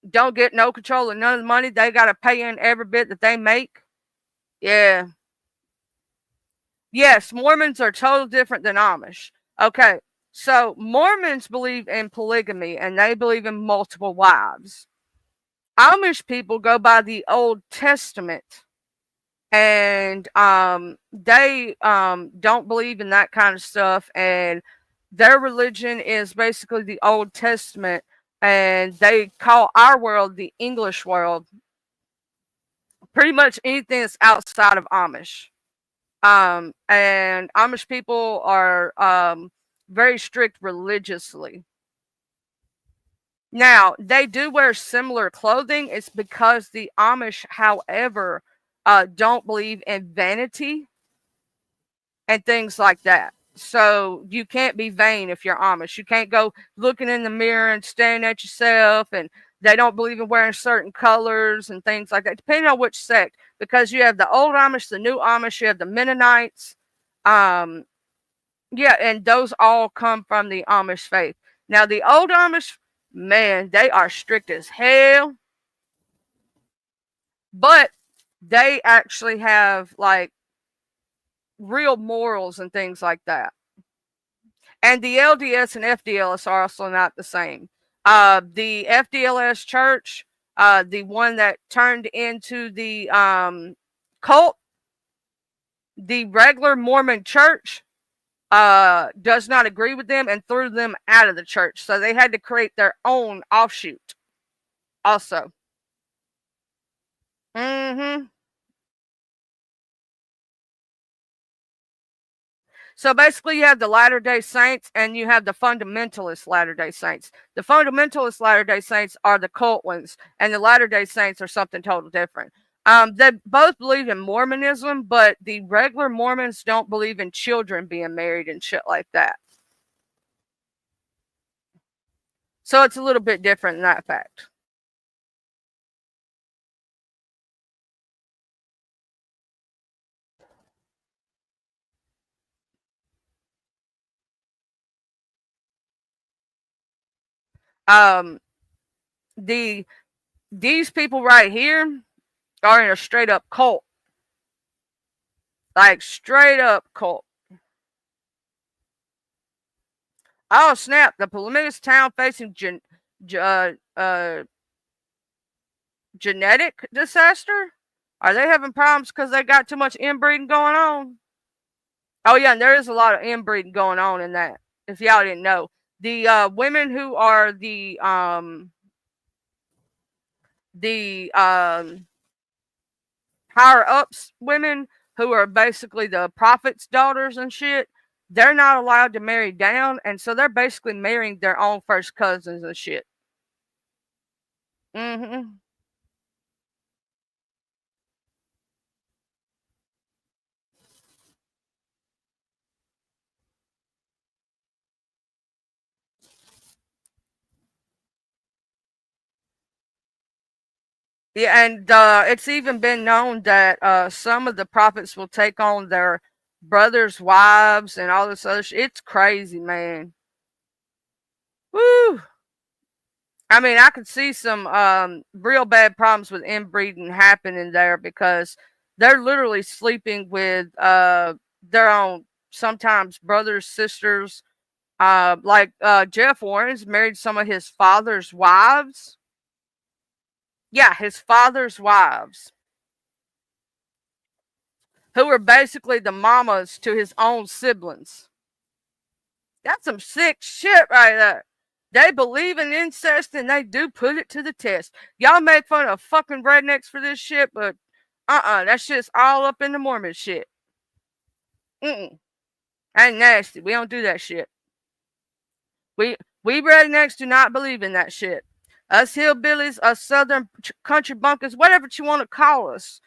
Speaker 1: don't get no control of none of the money. They got to pay in every bit that they make. Yeah. Yes, Mormons are totally different than Amish. Okay, so Mormons believe in polygamy and they believe in multiple wives. Amish people go by the Old Testament and they don't believe in that kind of stuff, and their religion is basically the Old Testament, and they call our world the English world. Pretty much anything that's outside of Amish. And Amish people are very strict religiously. Now, they do wear similar clothing. It's because the Amish, however, don't believe in vanity and things like that. So you can't be vain if you're Amish. You can't go looking in the mirror and staring at yourself. And they don't believe in wearing certain colors and things like that, depending on which sect. Because you have the old Amish, the new Amish, you have the Mennonites. Yeah, and those all come from the Amish faith. Now, the old Amish, man, they are strict as hell. But they actually have like real morals and things like that. And the LDS and FDLS are also not the same. The FDLS church, the one that turned into the cult, the regular Mormon church does not agree with them and threw them out of the church. So they had to create their own offshoot also. Mm-hmm. So basically, you have the Latter day Saints and you have the fundamentalist Latter day Saints. The fundamentalist Latter day Saints are the cult ones, and the Latter day Saints are something totally different. They both believe in Mormonism, but the regular Mormons don't believe in children being married and shit like that. So it's a little bit different in that fact. Um, these people right here are in a straight up cult, like straight up cult. Oh snap! The Palaminus town facing uh, uh, genetic disaster. Are they having problems because they got too much inbreeding going on? Oh yeah, and there is a lot of inbreeding going on in that. If y'all didn't know, the women who are the higher ups women who are basically the prophets' daughters and shit, they're not allowed to marry down, and so they're basically marrying their own first cousins and shit. Mm-hmm. Yeah, and it's even been known that some of the prophets will take on their brothers' wives and all this other shit. It's crazy, man. Woo! I mean, I could see some real bad problems with inbreeding happening there because they're literally sleeping with their own sometimes brothers, sisters. Like Jeff Warren's married some of his father's wives. Yeah, his father's wives, who were basically the mamas to his own siblings. That's some sick shit right there. They believe in incest and they do put it to the test. Y'all make fun of fucking rednecks for this shit, but that shit's all up in the Mormon shit. Ain't nasty. We don't do that shit. We we rednecks do not believe in that shit. Us hillbillies, us southern country bunkers, whatever you want to call us,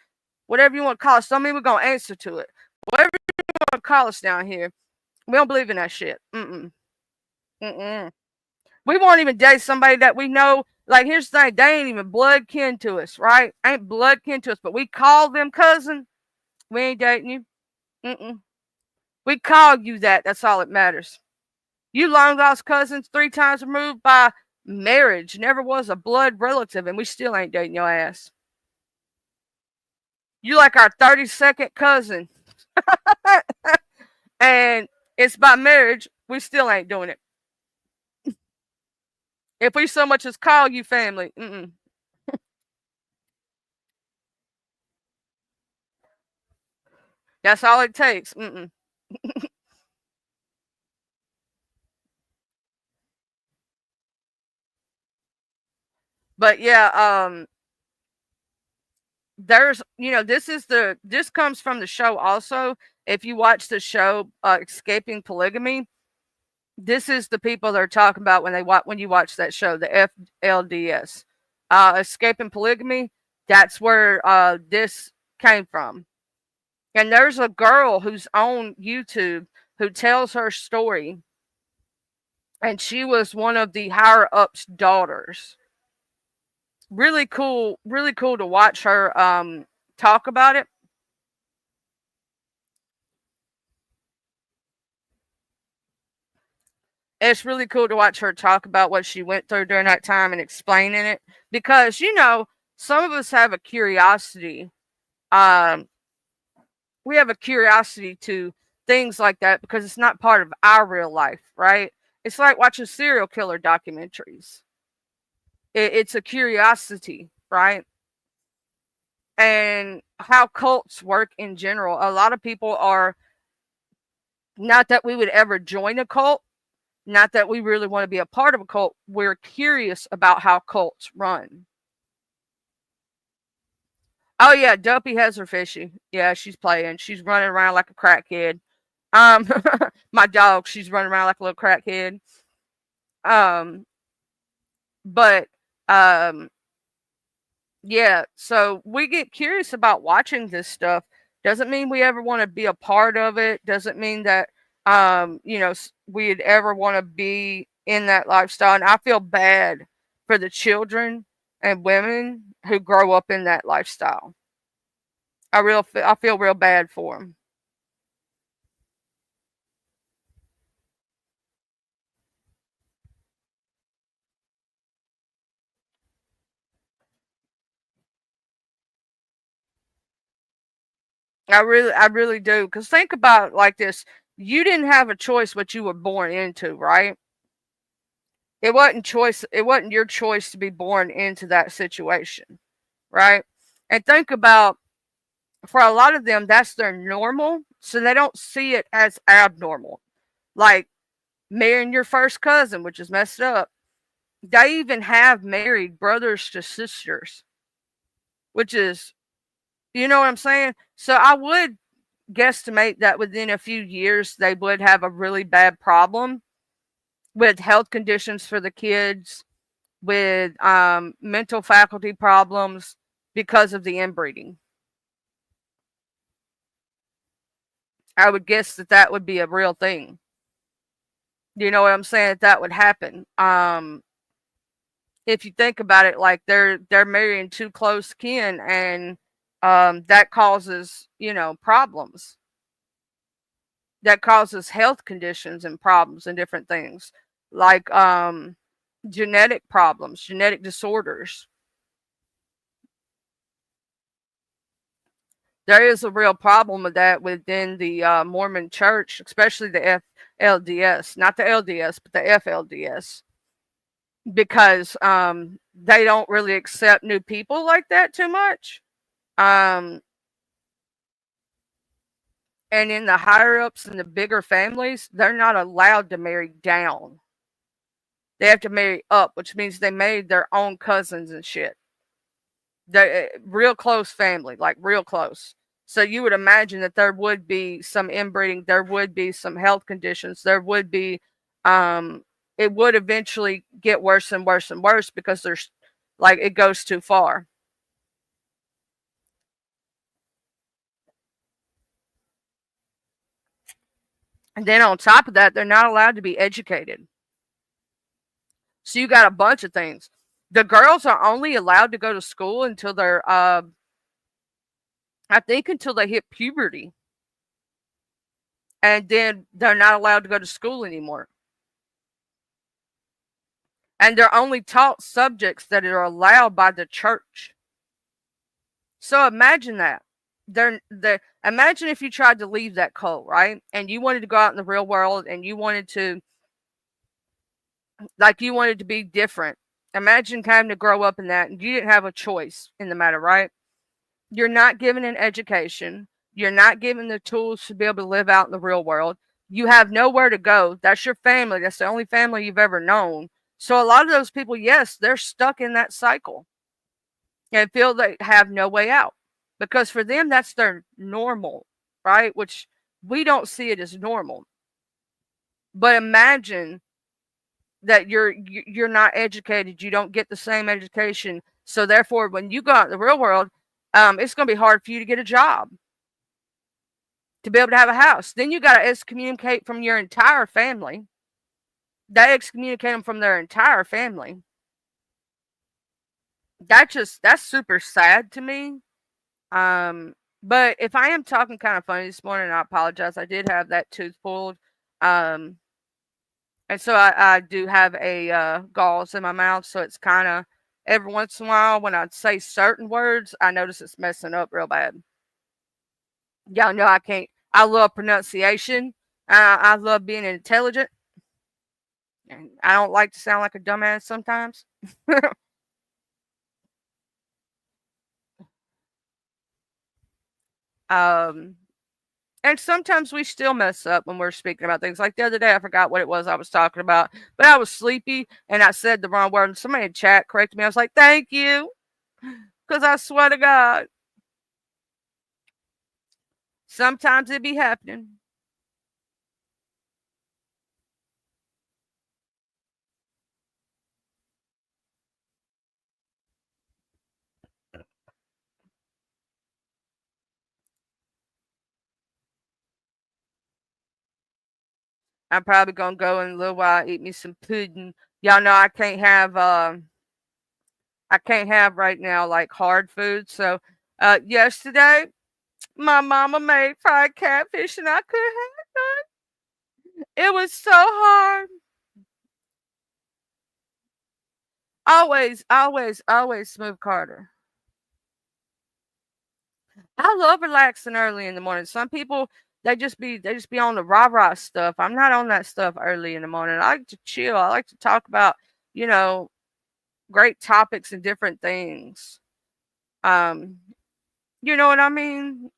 Speaker 1: whatever you want to call us, don't mean we're gonna answer to it. Whatever you want to call us down here, we don't believe in that shit. Mm-mm. We won't even date somebody that we know. Like, here's the thing, they ain't even blood kin to us, right? Ain't blood kin to us, but we call them cousin. We ain't dating you. Mm-mm. We call you that. That's all that matters. You long lost cousins 3 times removed by marriage. Never was a blood relative, and we still ain't dating your ass. You like our 32nd cousin. And it's by marriage. We still ain't doing it. If we so much as call you family, that's all it takes. But yeah, there's, this comes from the show also. If you watch the show Escaping Polygamy, this is the people they're talking about when you watch that show, the FLDS, Escaping Polygamy. That's where this came from. And there's a girl who's on YouTube who tells her story, and she was one of the higher ups' daughters. Really cool to watch her talk about it. It's really cool to watch her talk about what she went through during that time and explaining it, because some of us have a curiosity. Um, we have a curiosity to things like that because it's not part of our real life, right? It's like watching serial killer documentaries. It's a curiosity, right? And how cults work in general. A lot of people are, not that we would ever join a cult, not that we really want to be a part of a cult. We're curious about how cults run. Oh yeah, Dopey has her fishy. Yeah, she's playing. She's running around like a crackhead. Um, my dog, she's running around like a little crackhead. Um, but um, yeah. So we get curious about watching this stuff. Doesn't mean we ever want to be a part of it. Doesn't mean that we'd ever want to be in that lifestyle. And I feel bad for the children and women who grow up in that lifestyle. I feel real bad for them. I really do. Because think about it like this: you didn't have a choice what you were born into, right? It wasn't choice. It wasn't your choice to be born into that situation, right? And think about, for a lot of them, that's their normal, so they don't see it as abnormal. Like marrying your first cousin, which is messed up. They even have married brothers to sisters, which is, you know what I'm saying? So I would guesstimate that within a few years they would have a really bad problem with health conditions for the kids, with mental faculty problems because of the inbreeding. I would guess that that would be a real thing. You know what I'm saying? That would happen. If you think about it, like they're marrying too close kin, and that causes problems. That causes health conditions and problems and different things, like genetic problems, genetic disorders. There is a real problem with that within the Mormon Church, especially the FLDS, not the LDS, but the FLDS, because they don't really accept new people like that too much. Um, and in the higher ups and the bigger families, they're not allowed to marry down. They have to marry up, which means they married their own cousins and shit. They real close family, like real close. So you would imagine that there would be some inbreeding, there would be some health conditions, there would be, um, it would eventually get worse and worse and worse because there's like it goes too far. And then on top of that, they're not allowed to be educated. So you got a bunch of things. The girls are only allowed to go to school until they're, I think, until they hit puberty. And then they're not allowed to go to school anymore. And they're only taught subjects that are allowed by the church. So imagine that. Imagine if you tried to leave that cult, right? And you wanted to go out in the real world and you wanted to, like, you wanted to be different. Imagine having to grow up in that and you didn't have a choice in the matter, right? You're not given an education. You're not given the tools to be able to live out in the real world. You have nowhere to go. That's your family. That's the only family you've ever known. So a lot of those people, yes, they're stuck in that cycle and feel they have no way out because for them, that's their normal, right? Which we don't see it as normal. But imagine that you're not educated. You don't get the same education. So therefore, when you go out in the real world, it's going to be hard for you to get a job, to be able to have a house. Then you got to excommunicate from your entire family. They excommunicate them from their entire family. That's super sad to me. But if I am talking kind of funny this morning, I apologize. I did have that tooth pulled. And so I do have a gauze in my mouth. So it's kind of every once in a while when I say certain words, I notice it's messing up real bad. Y'all know I can't. I love pronunciation. I love being intelligent. And I don't like to sound like a dumbass sometimes. um, and sometimes we still mess up when we're speaking about things. Like the other day, I forgot what it was I was talking about, but I was sleepy and I said the wrong word. And somebody in chat corrected me. I was like, "Thank you," because I swear to God, sometimes it be happening. I'm probably gonna go in a little while eat me some pudding. Y'all know I can't have right now like hard food. So yesterday my mama made fried catfish and I couldn't have none. It was so hard. Always, always, always Smooth Carter. I love relaxing early in the morning. Some people they just be on the rah rah stuff. I'm not on that stuff early in the morning. I like to chill. I like to talk about, you know, great topics and different things. Um, you know what I mean?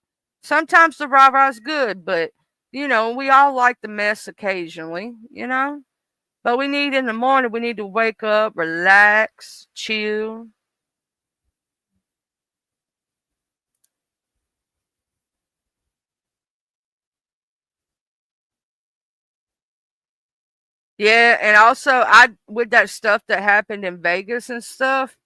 Speaker 1: Sometimes the rah rah is good, but we all like the mess occasionally. But we need in the morning, we need to wake up, relax, chill. Yeah, and also I with that stuff that happened in Vegas and stuff,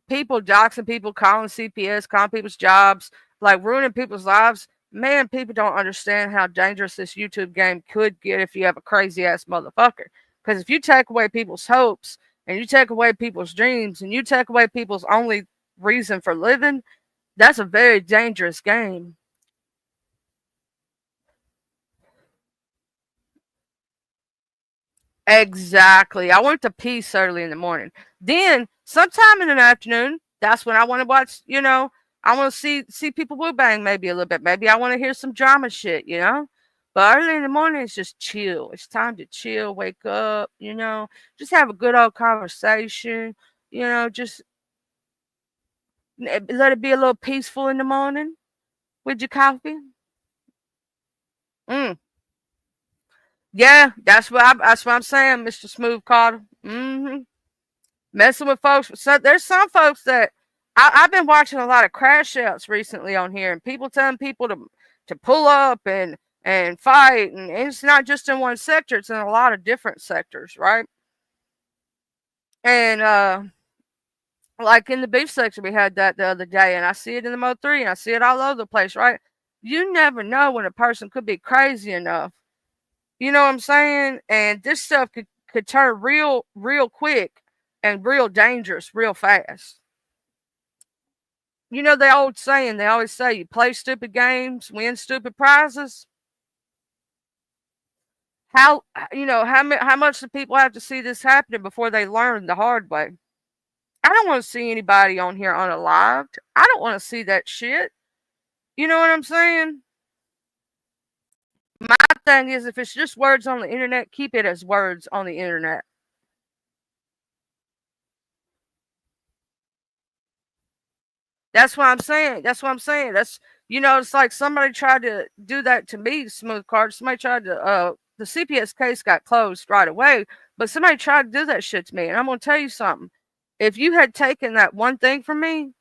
Speaker 1: people doxing people, calling CPS, calling people's jobs, like ruining people's lives. Man, people don't understand how dangerous this YouTube game could get if you have a crazy ass motherfucker. Because if you take away people's hopes and you take away people's dreams and you take away people's only reason for living, that's a very dangerous game. Exactly. I want to peace early in the morning. Then sometime in the afternoon, that's when I want to watch, I want to see people woo bang maybe a little bit. Maybe I want to hear some drama shit. But early in the morning, it's just chill. It's time to chill, wake up, just have a good old conversation, just let it be a little peaceful in the morning with your coffee. Mm. Yeah, that's what I'm saying, Mr. Smooth Carter. Messing with folks. So there's some folks that I've been watching a lot of crash outs recently on here, and people telling people to pull up and fight, and it's not just in one sector; it's in a lot of different sectors, right? And like in the beef section, we had that the other day, and I see it in the Mo3, and I see it all over the place, right? You never know when a person could be crazy enough. You know what I'm saying? And this stuff could turn real quick and real dangerous real fast. You know the old saying, they always say you play stupid games, win stupid prizes. How how much do people have to see this happening before they learn the hard way? I don't want to see anybody on here unalived. I don't want to see that shit. You know what I'm saying? My thing is, if it's just words on the internet, keep it as words on the internet. That's what I'm saying. That's what I'm saying. It's like somebody tried to do that to me, Smooth Card. Somebody tried to, the CPS case got closed right away, but somebody tried to do that shit to me. And I'm going to tell you something. If you had taken that one thing from me,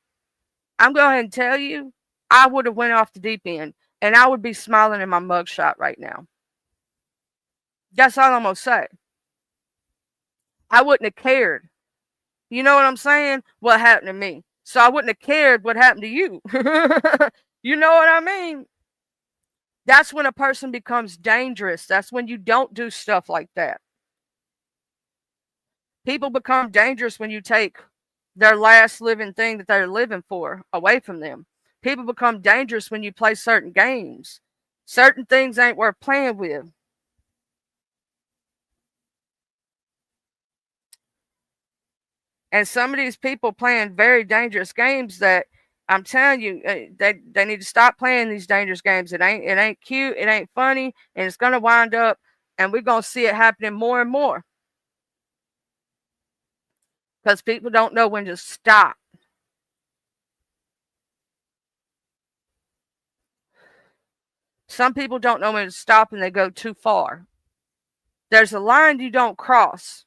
Speaker 1: I'm going to go ahead and tell you, I would have went off the deep end and I would be smiling in my mugshot right now. That's all I'm going to say. I wouldn't have cared. You know what I'm saying? What happened to me? So I wouldn't have cared what happened to you. You know what I mean? That's when a person becomes dangerous. That's when you don't do stuff like that. People become dangerous when you take their last living thing that they're living for away from them. People become dangerous when you play certain games. Certain things ain't worth playing with. And some of these people playing very dangerous games that I'm telling you, they need to stop playing these dangerous games. It ain't cute, it ain't funny, and it's gonna wind up, and we're gonna see it happening more and more because people don't know when to stop. Some people don't know when to stop, and they go too far. There's a line you don't cross,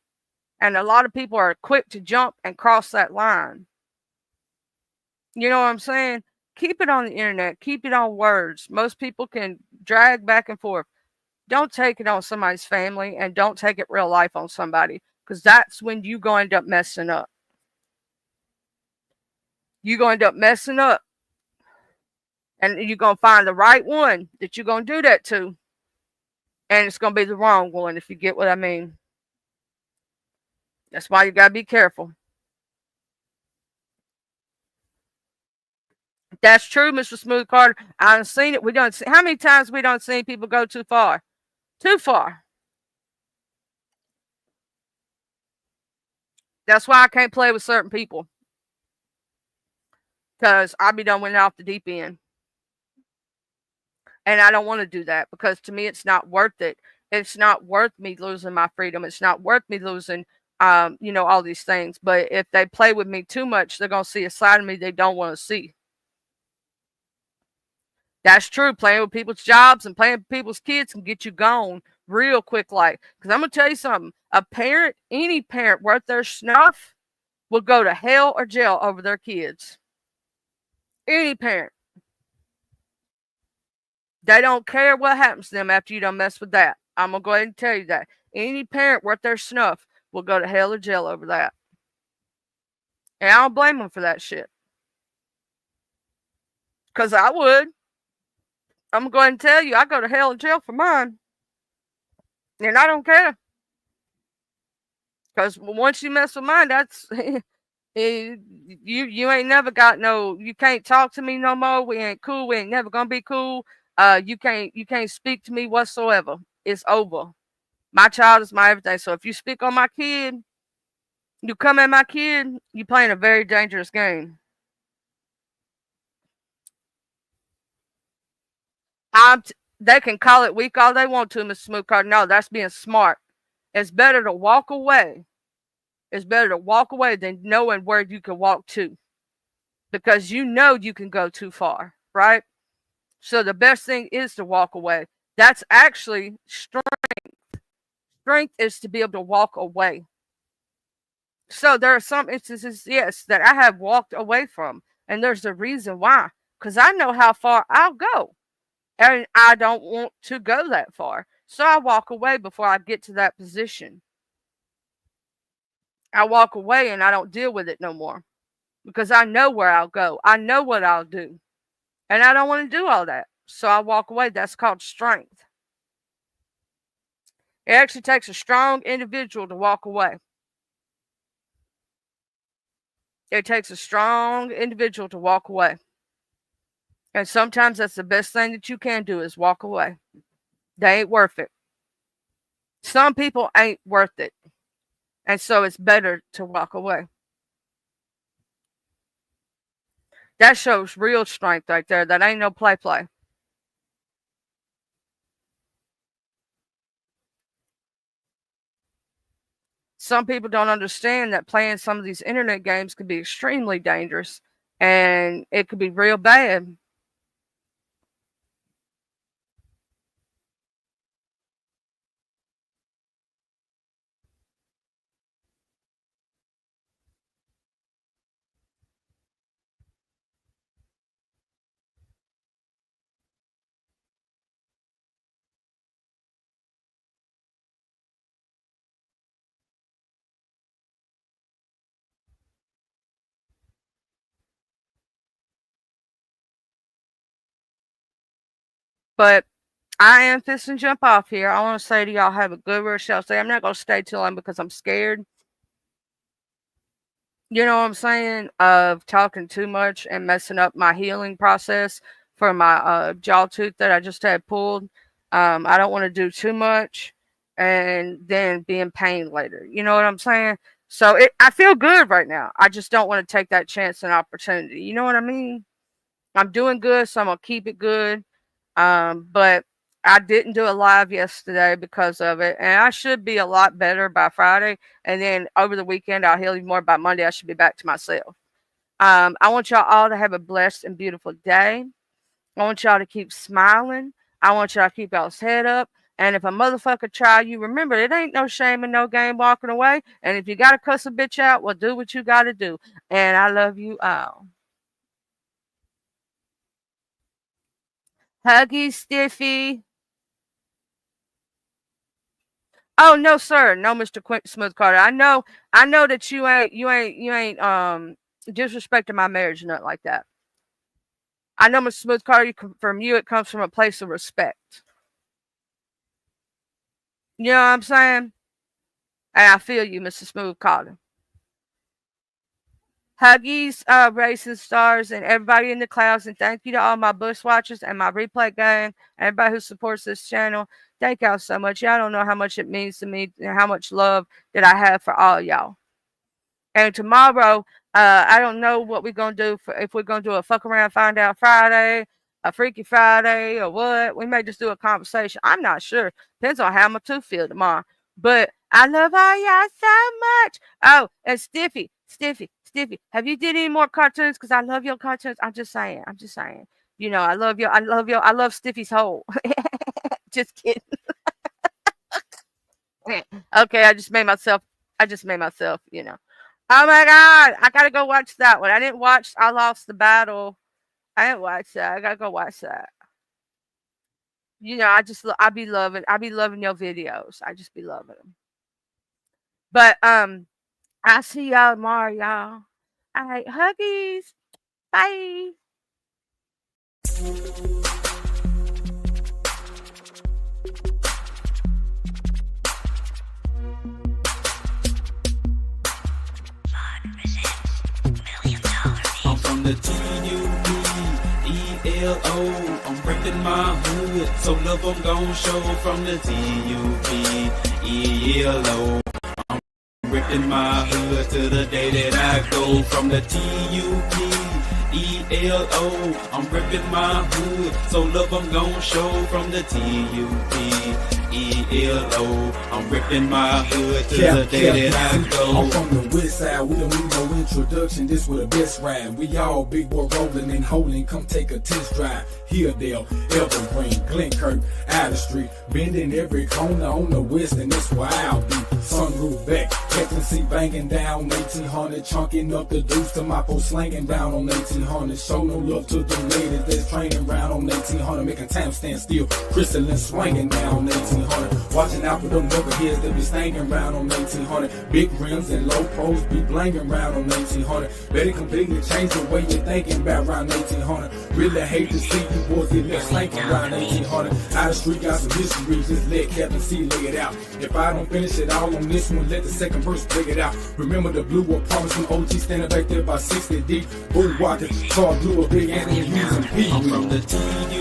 Speaker 1: and a lot of people are quick to jump and cross that line. You know what I'm saying? Keep it on the internet. Keep it on words. Most people can drag back and forth. Don't take it on somebody's family, and don't take it real life on somebody, because that's when you going to end up messing up. You're going to end up messing up, and you're going to find the right one that you're going to do that to, and it's going to be the wrong one, if you get what I mean. That's why you got to be careful. That's true, Mr. Smooth Carter. I've seen it. We don't see how many times we don't see people go too far. Too far. That's why I can't play with certain people. Because I be done went off the deep end. And I don't want to do that because to me it's not worth it. It's not worth me losing my freedom. It's not worth me losing all these things. But if they play with me too much, they're gonna see a side of me they don't want to see. That's true. Playing with people's jobs and playing with people's kids can get you gone real quick. Like, because I'm gonna tell you something. A parent, any parent worth their snuff, will go to hell or jail over their kids. Any parent. They don't care what happens to them after you don't mess with that. I'm gonna go ahead and tell you that. Any parent worth their snuff will go to hell or jail over that. And I don't blame them for that shit. Because I would. I'm gonna go ahead and tell you, I go to hell and jail for mine. And I don't care. Because once you mess with mine, that's you ain't never got no. You can't talk to me no more. We ain't cool. We ain't never gonna be cool. You can't speak to me whatsoever. It's over. My child is my everything. So if you speak on my kid, you come at my kid, you playing a very dangerous game. I'm They can call it weak all they want to, Mr. Smooth Card. No, that's being smart. It's better to walk away. It's better to walk away than knowing where you can walk to. Because you know you can go too far, right? So the best thing is to walk away. That's actually strength. Strength is to be able to walk away. So there are some instances, yes, that I have walked away from. And there's a reason why. Because I know how far I'll go. And I don't want to go that far. So I walk away before I get to that position. I walk away and I don't deal with it no more. Because I know where I'll go. I know what I'll do. And I don't want to do all that. So I walk away. That's called strength. It actually takes a strong individual to walk away. It takes a strong individual to walk away. And sometimes that's the best thing that you can do is walk away. They ain't worth it. Some people ain't worth it. And so it's better to walk away. That shows real strength right there. That ain't no play. Some people don't understand that playing some of these internet games can be extremely dangerous. And it could be real bad. But I am fisting jump off here. I want to say to y'all, have a good rest of the day. I'm not going to stay too long because I'm scared. You know what I'm saying? Of talking too much and messing up my healing process for my jaw tooth that I just had pulled. I don't want to do too much and then be in pain later. You know what I'm saying? So I feel good right now. I just don't want to take that chance and opportunity. You know what I mean? I'm doing good, so I'm going to keep it good. But I didn't do a live yesterday because of it. And I should be a lot better by Friday. And then over the weekend, I'll heal even more. By Monday, I should be back to myself. I want y'all all to have a blessed and beautiful day. I want y'all to keep smiling. I want y'all to keep y'all's head up. And if a motherfucker try you, remember, it ain't no shame and no game walking away. And if you got to cuss a bitch out, well, do what you got to do. And I love you all. Huggy, Stiffy. Oh no, sir, no, Mr. Smooth Carter. I know that you ain't disrespecting my marriage or nothing like that. I know, Mr. Smooth Carter, from you, it comes from a place of respect. You know what I'm saying? And I feel you, Mr. Smooth Carter. Huggies, racing stars, and everybody in the clouds, and thank you to all my bush watchers and my replay gang, everybody who supports this channel. Thank y'all so much. Y'all don't know how much it means to me and how much love that I have for all y'all. And tomorrow, I don't know what we're going to do, if we're going to do a fuck around, find out Friday, a Freaky Friday, or what. We may just do a conversation. I'm not sure. Depends on how my tooth feel tomorrow. But I love all y'all so much. Oh, and Stiffy, have you did any more cartoons? Because I love your cartoons. I'm just saying. You know, I love you. I love Stiffy's hole. Just kidding. Okay, I just made myself, you know. Oh my God, I gotta go watch that one. I Lost the Battle. I didn't watch that. I gotta go watch that. You know, I be loving your videos. I just be loving them. But I see y'all tomorrow, y'all. All right, huggies. Bye.
Speaker 2: I'm from the TUPELO. I'm reppin' my hood, so love I'm gon' show from the TUPELO. I'm reppin' my hood to the day that I go. From the TUPELO. E-L-O, I'm reppin' my hood, so love I'm gon' show from the T-U-D-E-L-O. I'm reppin' my hood to the day that I go.
Speaker 3: I'm from the west side, we don't need no introduction, this with the best ride. We all big boy rolling and holding, come take a test drive. Hilldale, Evergreen, Glenkirk, Outer Street, bending every corner on the west, and that's where I'll be. Sunroof back, Captain C banging down 1800, chunking up the deuce to my post slanging down on 1800. Show no love to the ladies that's training round on 1800, making time stand still, crystalline swinging down on 1800. Watching out for them knuckleheads that be stanging round on 1800. Big rims and low pros be blanging round on 1800. Better completely change the way you're thinking about round 1800. Really hate to see you boys get left slanking around 1800. Out the street got some history, just let Captain C lay it out. If I don't finish it all on this one, let the second verse play it out. Remember the blue apartments from OG standing back there by 60 deep. Bull walking, car blue, a big Anthony using P.
Speaker 2: I'm from the T-U-D-E-L-O.